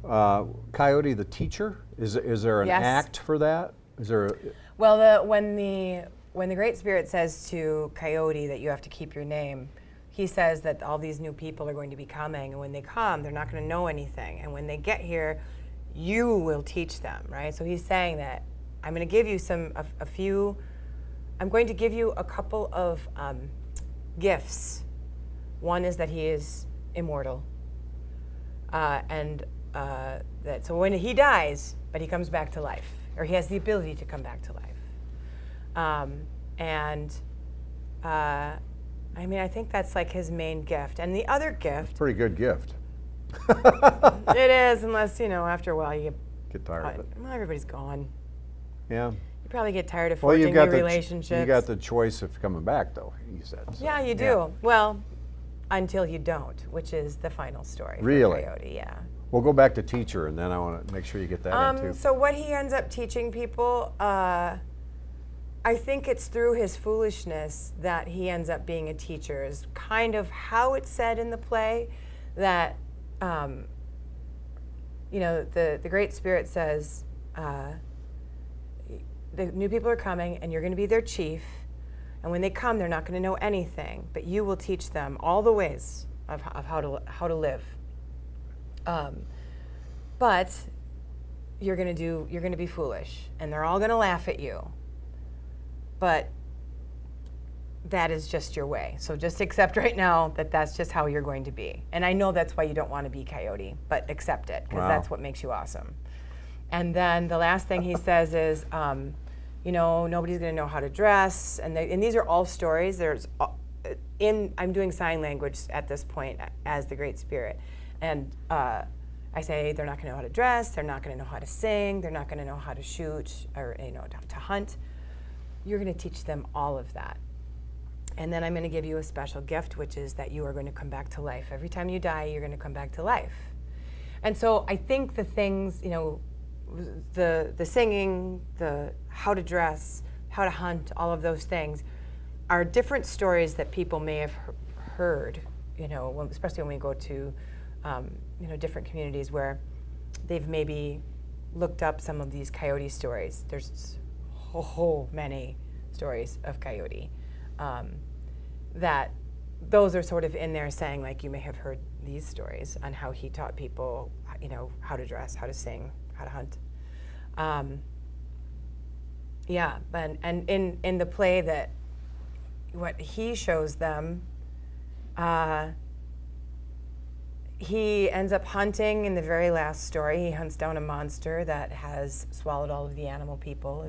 Speaker 1: Coyote the teacher. Is there an act for that? Is there?
Speaker 2: Well, when the Great Spirit says to Coyote that you have to keep your name, he says that all these new people are going to be coming, and when they come, they're not going to know anything. And when they get here, you will teach them, right? So he's saying that I'm going to give you I'm going to give you a couple of gifts. One is that he is immortal, so when he dies, but he comes back to life, or he has the ability to come back to life, I think that's like his main gift. And the other gift...
Speaker 1: Pretty good gift.
Speaker 2: It is, unless, after a while you
Speaker 1: get tired of it.
Speaker 2: Well, everybody's gone.
Speaker 1: Yeah.
Speaker 2: You probably get tired of forging new relationships.
Speaker 1: You got the choice of coming back, though, you said. So.
Speaker 2: Yeah, you do. Yeah. Well, until you don't, which is the final story
Speaker 1: really?
Speaker 2: for Coyote, yeah.
Speaker 1: We'll go back to teacher, and then I want to make sure you get that in too.
Speaker 2: So what he ends up teaching people, I think it's through his foolishness that he ends up being a teacher, is kind of how it's said in the play, that, you know, the Great Spirit says, the new people are coming and you're going to be their chief, and when they come they're not going to know anything, but you will teach them all the ways of how to live. But you're going to be foolish, and they're all going to laugh at you, but that is just your way. So just accept right now that that's just how you're going to be. And I know that's why you don't want to be Coyote, but accept it, because that's what makes you awesome. And then the last thing he says is, you know, nobody's going to know how to dress. And these are all stories. I'm doing sign language at this point as the Great Spirit. And I say they're not going to know how to dress. They're not going to know how to sing. They're not going to know how to shoot or, you know, to hunt. You're going to teach them all of that. And then I'm going to give you a special gift, which is that you are going to come back to life. Every time you die, you're going to come back to life. And so I think the things, you know, the singing, the how to dress, how to hunt, all of those things are different stories that people may have heard, you know, especially when we go to, you know, different communities where they've maybe looked up some of these Coyote stories. There's so many stories of Coyote that those are sort of in there saying, like, you may have heard these stories on how he taught people, you know, how to dress, how to sing, how to hunt. Yeah, and in the play, that what he shows them, he ends up hunting in the very last story. He hunts down a monster that has swallowed all of the animal people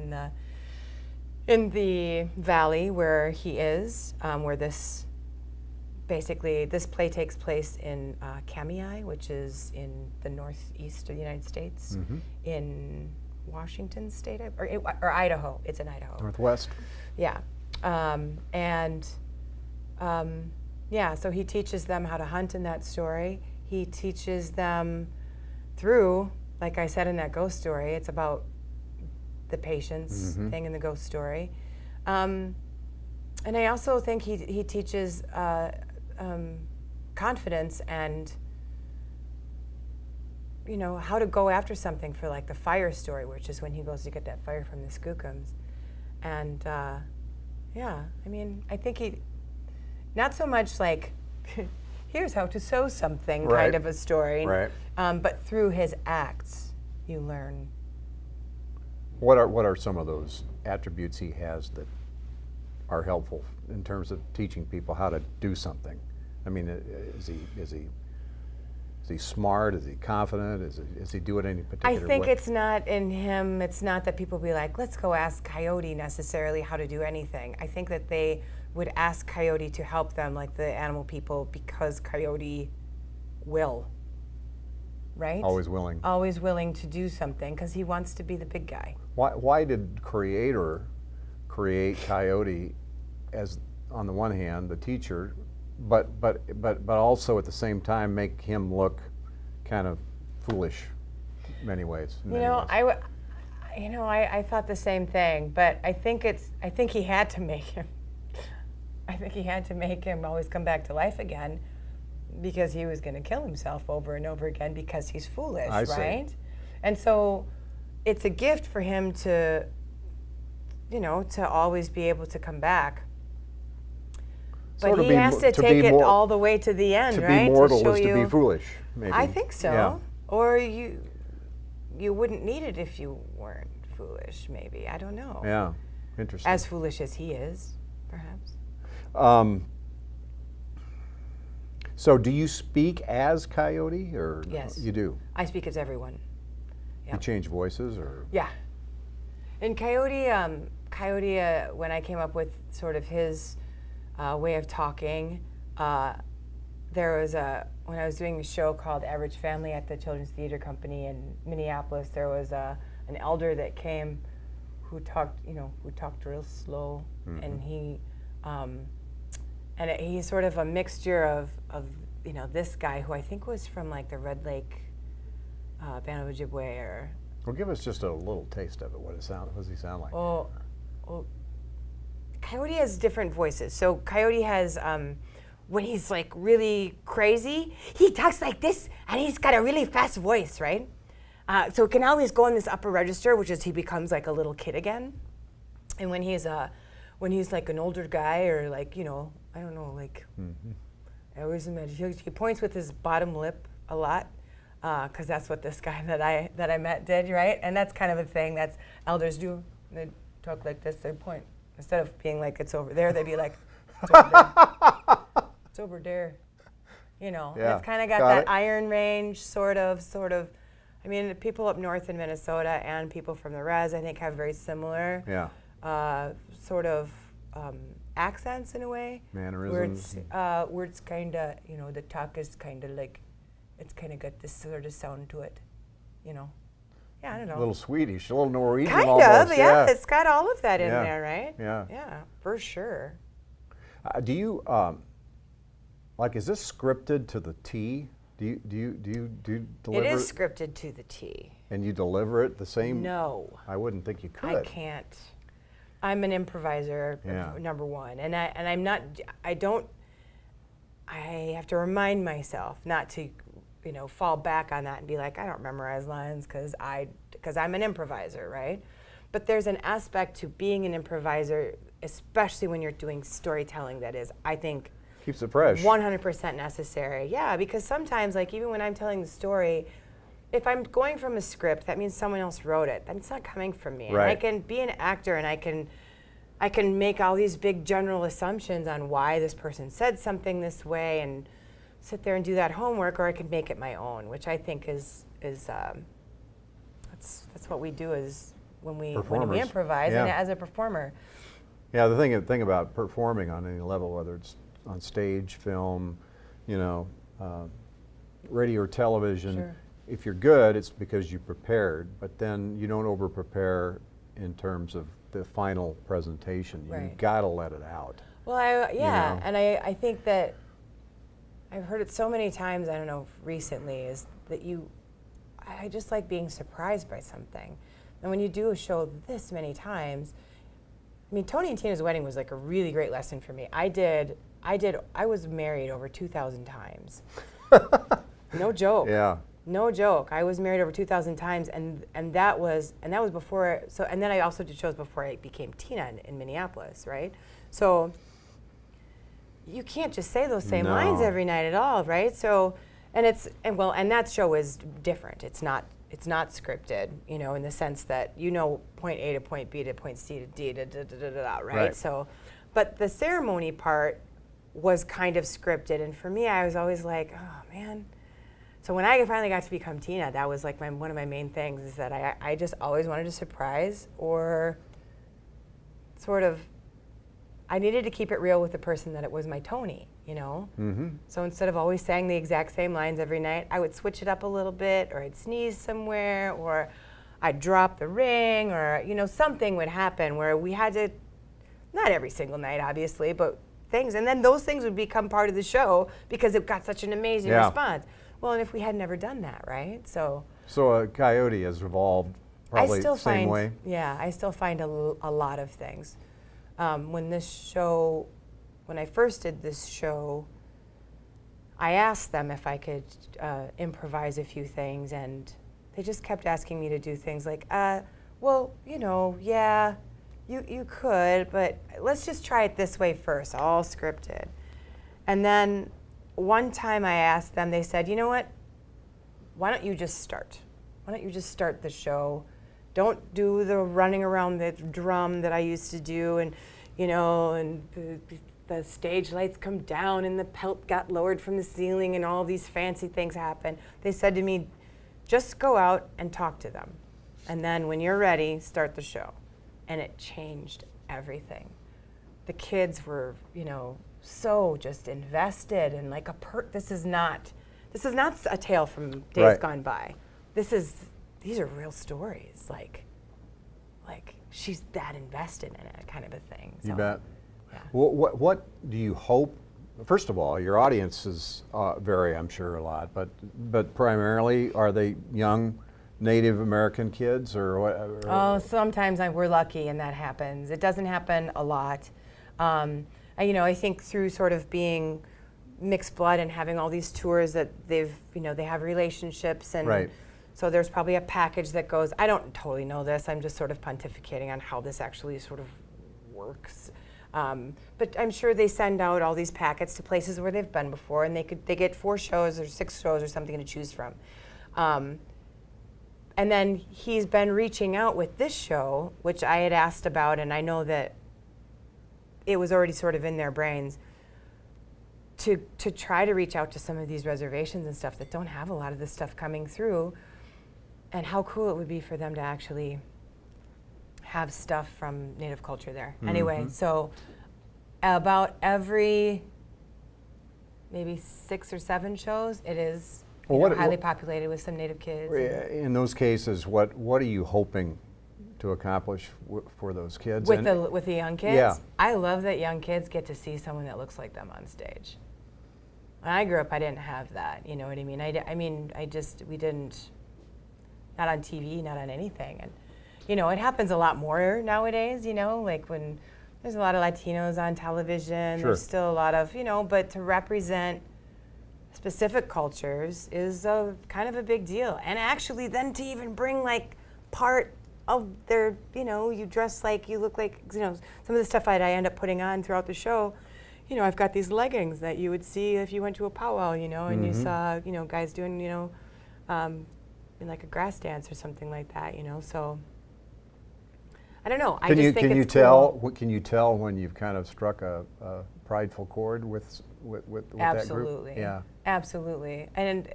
Speaker 2: in the valley where he is, where this play takes place in Kamei, which is in the northeast of the United States, in Washington State, or Idaho. It's in Idaho.
Speaker 1: Northwest.
Speaker 2: Yeah. Yeah, so he teaches them how to hunt in that story. He teaches them through, like I said in that ghost story, it's about the patience thing in the ghost story. And I also think he teaches confidence and, you know, how to go after something, for like the fire story, which is when he goes to get that fire from the skookums. And yeah, I mean, I think he, not so much like, here's how to sew something kind of a story, but through his acts, you learn.
Speaker 1: What are some of those attributes he has that are helpful in terms of teaching people how to do something? I mean, is he smart? Is he confident? Is he do it any particular way?
Speaker 2: I think it's not in him. It's not that people be like, let's go ask Coyote necessarily how to do anything. I think that they would ask Coyote to help them, like the animal people, because Coyote will, right?
Speaker 1: Always willing.
Speaker 2: Always willing to do something, because he wants to be the big guy.
Speaker 1: Why did Creator create Coyote as, on the one hand, the teacher, but also at the same time make him look kind of foolish in many ways?
Speaker 2: I thought the same thing, but I think he had to make him. I think he had to make him always come back to life again, because he was going to kill himself over and over again because he's foolish, right? And so it's a gift for him to, you know, to always be able to come back. But he has to take it all the way to the end, right?
Speaker 1: To be mortal is to be foolish, maybe.
Speaker 2: I think so.
Speaker 1: Yeah.
Speaker 2: Or you wouldn't need it if you weren't foolish, maybe. I don't know.
Speaker 1: Yeah, interesting.
Speaker 2: As foolish as he is, perhaps.
Speaker 1: So do you speak as Coyote, or
Speaker 2: Yes.
Speaker 1: you do?
Speaker 2: I speak as everyone.
Speaker 1: You change voices, or?
Speaker 2: Yeah. In Coyote, when I came up with sort of his way of talking, there was when I was doing a show called Average Family at the Children's Theater Company in Minneapolis, there was an elder that came who talked real slow, and he's sort of a mixture of this guy who I think was from like the Red Lake Band of Ojibwe or
Speaker 1: Well, give us just a little taste of it. What does he sound like?
Speaker 2: well, Coyote has different voices. So Coyote has when he's like really crazy, he talks like this, and he's got a really fast voice, right? So it can always go in this upper register, which is he becomes like a little kid again. And when he's like an older guy, or like, you know, I don't know, like I always imagine he points with his bottom lip a lot, because that's what this guy that I met did, right? And that's kind of a thing that's elders do. They talk like this. They point instead of being like it's over there. They'd be like it's over there. It's over there. You know,
Speaker 1: Yeah,
Speaker 2: it's kind of got that Iron Range sort of. I mean, people up north in Minnesota and people from the res, I think, have very similar sort of accents in a way.
Speaker 1: Mannerisms.
Speaker 2: Where it's kind of, you know, the talk is kind of like, it's kind of got this sort of sound to it, you know. Yeah, I don't know.
Speaker 1: A little Swedish, a little Norwegian
Speaker 2: kind
Speaker 1: almost.
Speaker 2: of, yeah. It's got all of that in
Speaker 1: Yeah.
Speaker 2: there, right?
Speaker 1: Yeah.
Speaker 2: Yeah, for sure.
Speaker 1: Do you, like, is this scripted to the T? Do you deliver
Speaker 2: It is scripted to the T.
Speaker 1: and you deliver it the same?
Speaker 2: No.
Speaker 1: I wouldn't think you could.
Speaker 2: I can't. I'm an improviser,
Speaker 1: Yeah.
Speaker 2: number one, and I'm not. I have to remind myself not to, you know, fall back on that and be like, I don't memorize lines because I'm an improviser, right? But there's an aspect to being an improviser, especially when you're doing storytelling, that is, I think,
Speaker 1: Keeps it fresh.
Speaker 2: 100% necessary. Yeah, because sometimes, like, even when I'm telling the story, if I'm going from a script, that means someone else wrote it. Then it's not coming from me.
Speaker 1: Right.
Speaker 2: And I can be an actor, and I can make all these big general assumptions on why this person said something this way, and sit there and do that homework, or I can make it my own, which I think is that's what we do is when we
Speaker 1: Performers.
Speaker 2: improvise,
Speaker 1: Yeah.
Speaker 2: and as a performer.
Speaker 1: Yeah, the thing about performing on any level, whether it's on stage, film, you know, radio or television,
Speaker 2: Sure.
Speaker 1: if you're good, it's because you prepared, but then you don't over-prepare in terms of the final presentation.
Speaker 2: Right.
Speaker 1: You've got to let it out.
Speaker 2: Well,
Speaker 1: know?
Speaker 2: and I think that I've heard it so many times, I don't know if recently, is that I just like being surprised by something. And when you do a show this many times, I mean, Tony and Tina's wedding was like a really great lesson for me. I was married over 2,000 times. No joke.
Speaker 1: Yeah.
Speaker 2: No joke. I was married over 2,000 times, and that was before. So, and then I also did shows before I became Tina in Minneapolis, right? So you can't just say those same lines
Speaker 1: No.
Speaker 2: every night at all, right? So, and that show is different. It's not scripted, you know, in the sense that you know point A to point B to point C to D to da da da da da, right?
Speaker 1: Right.
Speaker 2: So, but the ceremony part was kind of scripted, and for me, I was always like, oh man. So when I finally got to become Tina, that was like one of my main things, is that I just always wanted to surprise, or sort of, I needed to keep it real with the person that it was my Tony, you know?
Speaker 1: Mm-hmm.
Speaker 2: So instead of always saying the exact same lines every night, I would switch it up a little bit, or I'd sneeze somewhere, or I'd drop the ring, or, you know, something would happen where we had to, not every single night, obviously, but things, and then those things would become part of the show because it got such an amazing
Speaker 1: Yeah.
Speaker 2: response. Well, and if we had never done that, right? So
Speaker 1: Coyote has evolved probably the same way.
Speaker 2: Yeah, I still find a lot of things. When I first did this show, I asked them if I could improvise a few things, and they just kept asking me to do things like, well, you know, yeah, you could, but let's just try it this way first, all scripted. And then one time I asked them, they said, you know what, why don't you just start? Why don't you just start the show? Don't do the running around the drum that I used to do, and, you know, and the stage lights come down and the pelt got lowered from the ceiling and all these fancy things happen. They said to me, just go out and talk to them. And then when you're ready, start the show. And it changed everything. The kids were, you know, so just invested, and like this is not a tale from days
Speaker 1: Right.
Speaker 2: gone by. These are real stories, like she's that invested in it, kind of a thing.
Speaker 1: You
Speaker 2: So,
Speaker 1: bet.
Speaker 2: yeah.
Speaker 1: What do you hope first of all, your audiences vary, I'm sure, a lot, but primarily, are they young Native American kids or what?
Speaker 2: Oh, sometimes we're lucky and that happens. It doesn't happen a lot. I think through sort of being mixed blood and having all these tours that they have relationships, and
Speaker 1: right.
Speaker 2: So there's probably a package that goes, I don't totally know this, I'm just sort of pontificating on how this actually sort of works. But I'm sure they send out all these packets to places where they've been before, and they get 4 shows or 6 shows or something to choose from. And then he's been reaching out with this show, which I had asked about, and I know that it was already sort of in their brains, to try to reach out to some of these reservations and stuff that don't have a lot of this stuff coming through, and how cool it would be for them to actually have stuff from Native culture there. Mm-hmm. Anyway, so about every maybe 6 or 7 shows, it is highly populated with some Native kids.
Speaker 1: In those cases, what are you hoping to accomplish for those kids?
Speaker 2: With the young kids?
Speaker 1: Yeah.
Speaker 2: I love that young kids get to see someone that looks like them on stage. When I grew up, I didn't have that. You know what I mean? We didn't, not on TV, not on anything. And, it happens a lot more nowadays, like when there's a lot of Latinos on television,
Speaker 1: sure.
Speaker 2: There's still a lot of, but to represent specific cultures is kind of a big deal. And actually then to even bring like part of their, you dress like, you look like, some of the stuff I end up putting on throughout the show, I've got these leggings that you would see if you went to a powwow, and
Speaker 1: mm-hmm.
Speaker 2: you saw, guys doing, in like a grass dance or something like that, so I don't know.
Speaker 1: Can you tell when you've kind of struck a prideful chord with
Speaker 2: Absolutely.
Speaker 1: That group? Yeah.
Speaker 2: Absolutely. And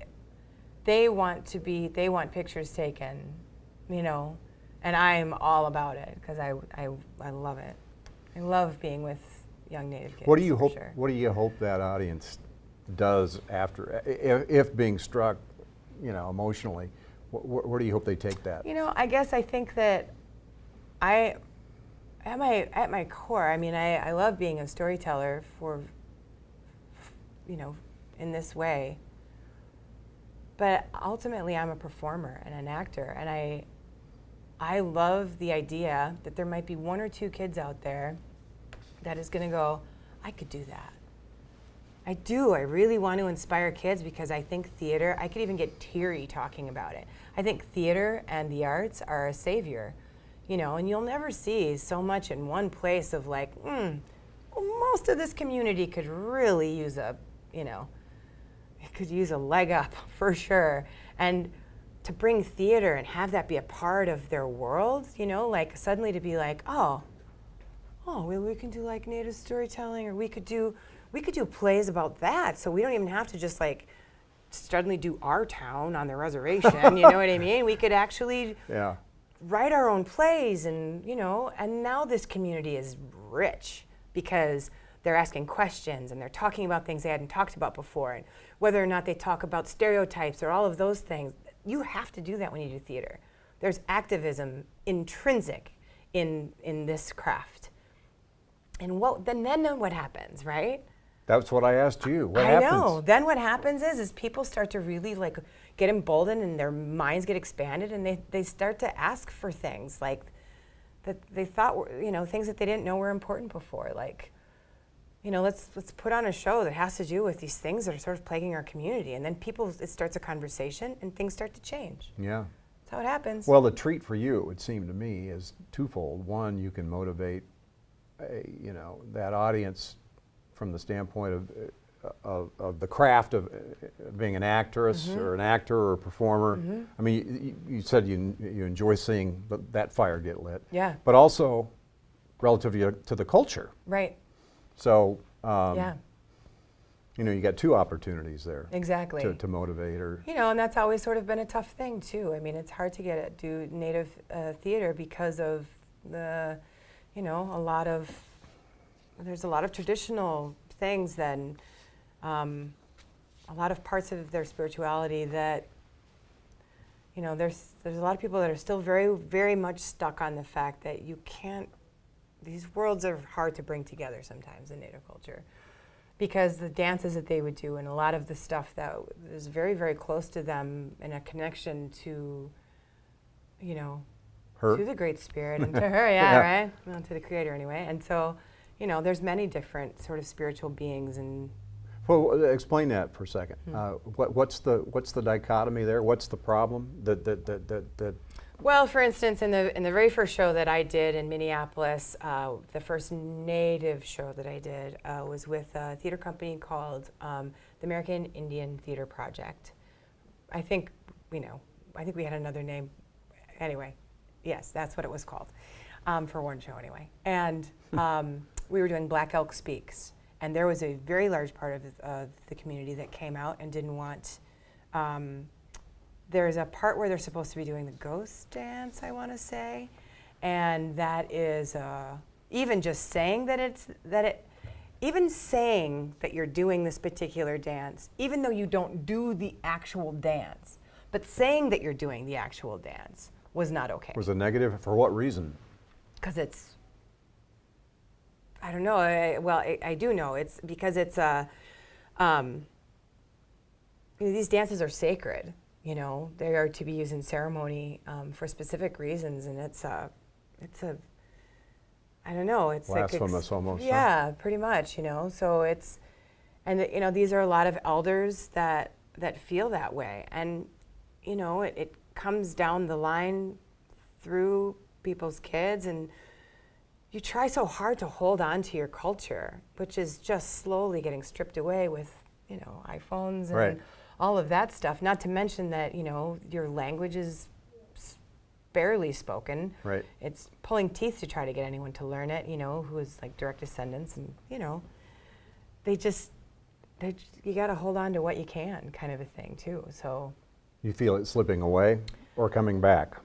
Speaker 2: they want pictures taken, and I'm all about it because I love it. I love being with young Native kids.
Speaker 1: What do you hope?
Speaker 2: Sure.
Speaker 1: What do you hope that audience does after, if being struck, emotionally? Where do you hope they take that?
Speaker 2: I think that at my core, I love being a storyteller for, in this way. But ultimately, I'm a performer and an actor, and I love the idea that there might be 1 or 2 kids out there that is going to go, I could do that. I do. I really want to inspire kids because I think theater, I could even get teary talking about it. I think theater and the arts are a savior, and you'll never see so much in one place of like, most of this community could really use it could use a leg up for sure. And to bring theater and have that be a part of their world, like suddenly to be like, well, we can do like Native storytelling, or we could do plays about that, so we don't even have to just like suddenly do our town on the reservation. You know what I mean? We could actually write our own plays, and and now this community is rich because they're asking questions and they're talking about things they hadn't talked about before, and whether or not they talk about stereotypes or all of those things. You have to do that when you do theater. There's activism intrinsic in this craft. And then what happens, right?
Speaker 1: That's what I asked you. What happens? I know.
Speaker 2: Then what happens is people start to really like get emboldened, and their minds get expanded, and they start to ask for things like that they thought were, things that they didn't know were important before. Like, let's put on a show that has to do with these things that are sort of plaguing our community, and then it starts a conversation, and things start to change.
Speaker 1: Yeah.
Speaker 2: That's how it happens.
Speaker 1: Well, the treat for you, it would seem to me, is twofold. One, you can motivate that audience from the standpoint of the craft of being an actress
Speaker 2: mm-hmm.
Speaker 1: or an actor or a performer.
Speaker 2: Mm-hmm.
Speaker 1: You said you enjoy seeing that fire get lit.
Speaker 2: Yeah.
Speaker 1: But also relative to the culture.
Speaker 2: Right.
Speaker 1: So you got 2 opportunities there.
Speaker 2: Exactly.
Speaker 1: To motivate or.
Speaker 2: And that's always sort of been a tough thing too. It's hard to do Native theater because of the, there's a lot of traditional things then, a lot of parts of their spirituality that, there's a lot of people that are still very, very much stuck on the fact that you can't, these worlds are hard to bring together sometimes in Native culture. because the dances that they would do and a lot of the stuff that is very, very close to them and a connection to, you know,
Speaker 1: Her?
Speaker 2: to the Great Spirit and to her, yeah, right? Well, to the Creator anyway. And so, you know, there's many different sort of spiritual beings and
Speaker 1: Well, explain that for a second. What's the dichotomy there? What's the problem? That
Speaker 2: well, for instance, in the very first show that I did in Minneapolis, the first Native show that I did was with a theater company called the American Indian Theater Project. I think we had another name. Anyway, yes, that's what it was called for one show anyway. And we were doing Black Elk Speaks, and there was a very large part of the community that came out and didn't want. There's a part where they're supposed to be doing the ghost dance, I want to say, and that is even just saying even saying that you're doing this particular dance, even though you don't do the actual dance, but saying that you're doing the actual dance was not okay.
Speaker 1: was a negative for what reason?
Speaker 2: Because it's, I don't know. I do know. It's because it's these dances are sacred. You know, they are to be used in ceremony for specific reasons, and it's a, I don't know, it's
Speaker 1: blasphemous
Speaker 2: like
Speaker 1: almost.
Speaker 2: Yeah, pretty much. You know, so it's, and you know, these are a lot of elders that feel that way, and you know, it comes down the line through people's kids, and you try so hard to hold on to your culture, which is just slowly getting stripped away with, you know, iPhones and all of that stuff. Not to mention that, you know, your language is barely spoken.
Speaker 1: Right.
Speaker 2: It's pulling teeth to try to get anyone to learn it, you know, who is like direct descendants, and, you know, you got to hold on to what you can, kind of a thing, too. So.
Speaker 1: You feel it slipping away or coming back?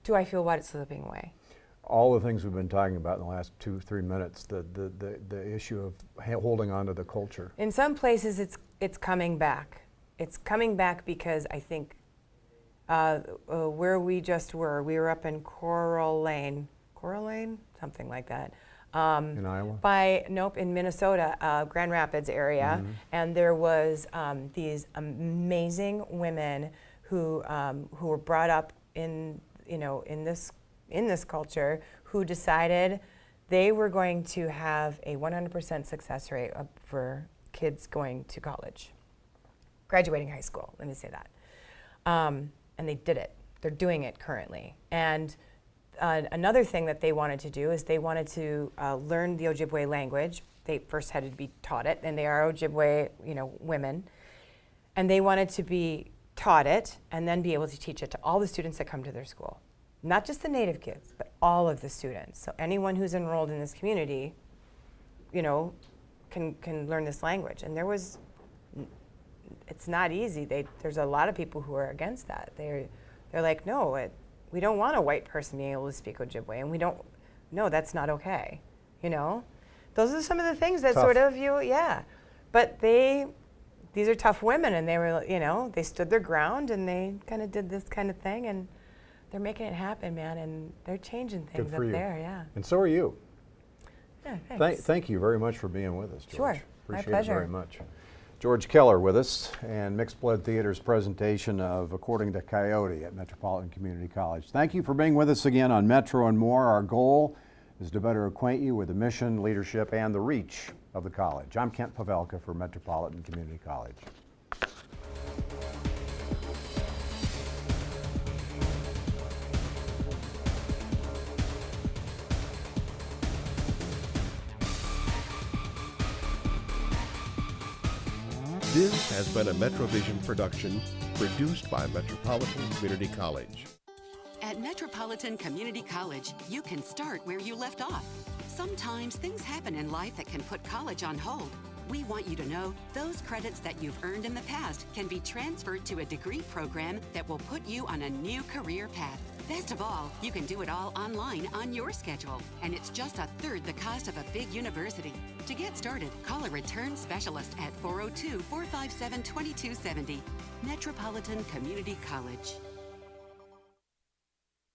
Speaker 2: Do I feel what it's slipping away?
Speaker 1: All the things we've been talking about in the last 2-3 minutes, the issue of holding on to the culture.
Speaker 2: In some places, it's coming back. It's coming back because I think where we just were, we were up in Coral Lane, something like that.
Speaker 1: In Iowa?
Speaker 2: Nope, in Minnesota, Grand Rapids area, and there was these amazing women who were brought up in, you know, in this culture, who decided they were going to have a 100% success rate for kids going to college, graduating high school. Let me say that, and they did it. They're doing it currently, and. Another thing that they wanted to do is they wanted to learn the Ojibwe language. They first had to be taught it, and they are Ojibwe, you know, women. And they wanted to be taught it and then be able to teach it to all the students that come to their school. Not just the Native kids, but all of the students. So anyone who's enrolled in this community, you know, can learn this language. And it's not easy. There's a lot of people who are against that. They're like, no, we don't want a white person being able to speak Ojibwe, and no, that's not okay, you know? Those are some of the things that sort of But these are tough women, and they were, you know, they stood their ground, and they kind of did this kind of thing, and they're making it happen, man, and they're changing things up there, yeah.
Speaker 1: And so are you.
Speaker 2: Yeah, thanks.
Speaker 1: Thank you very much for being with us, George.
Speaker 2: Sure, my pleasure.
Speaker 1: Appreciate it very much. George Keller with us, and Mixed Blood Theater's presentation of According to Coyote at Metropolitan Community College. Thank you for being with us again on Metro and More. Our goal is to better acquaint you with the mission, leadership, and the reach of the college. I'm Kent Pavelka for Metropolitan Community College.
Speaker 3: This has been a MetroVision production produced by Metropolitan Community College.
Speaker 4: At Metropolitan Community College, you can start where you left off. Sometimes things happen in life that can put college on hold. We want you to know those credits that you've earned in the past can be transferred to a degree program that will put you on a new career path. Best of all, you can do it all online on your schedule, and it's just a third the cost of a big university. To get started, call a return specialist at 402-457-2270. Metropolitan Community College.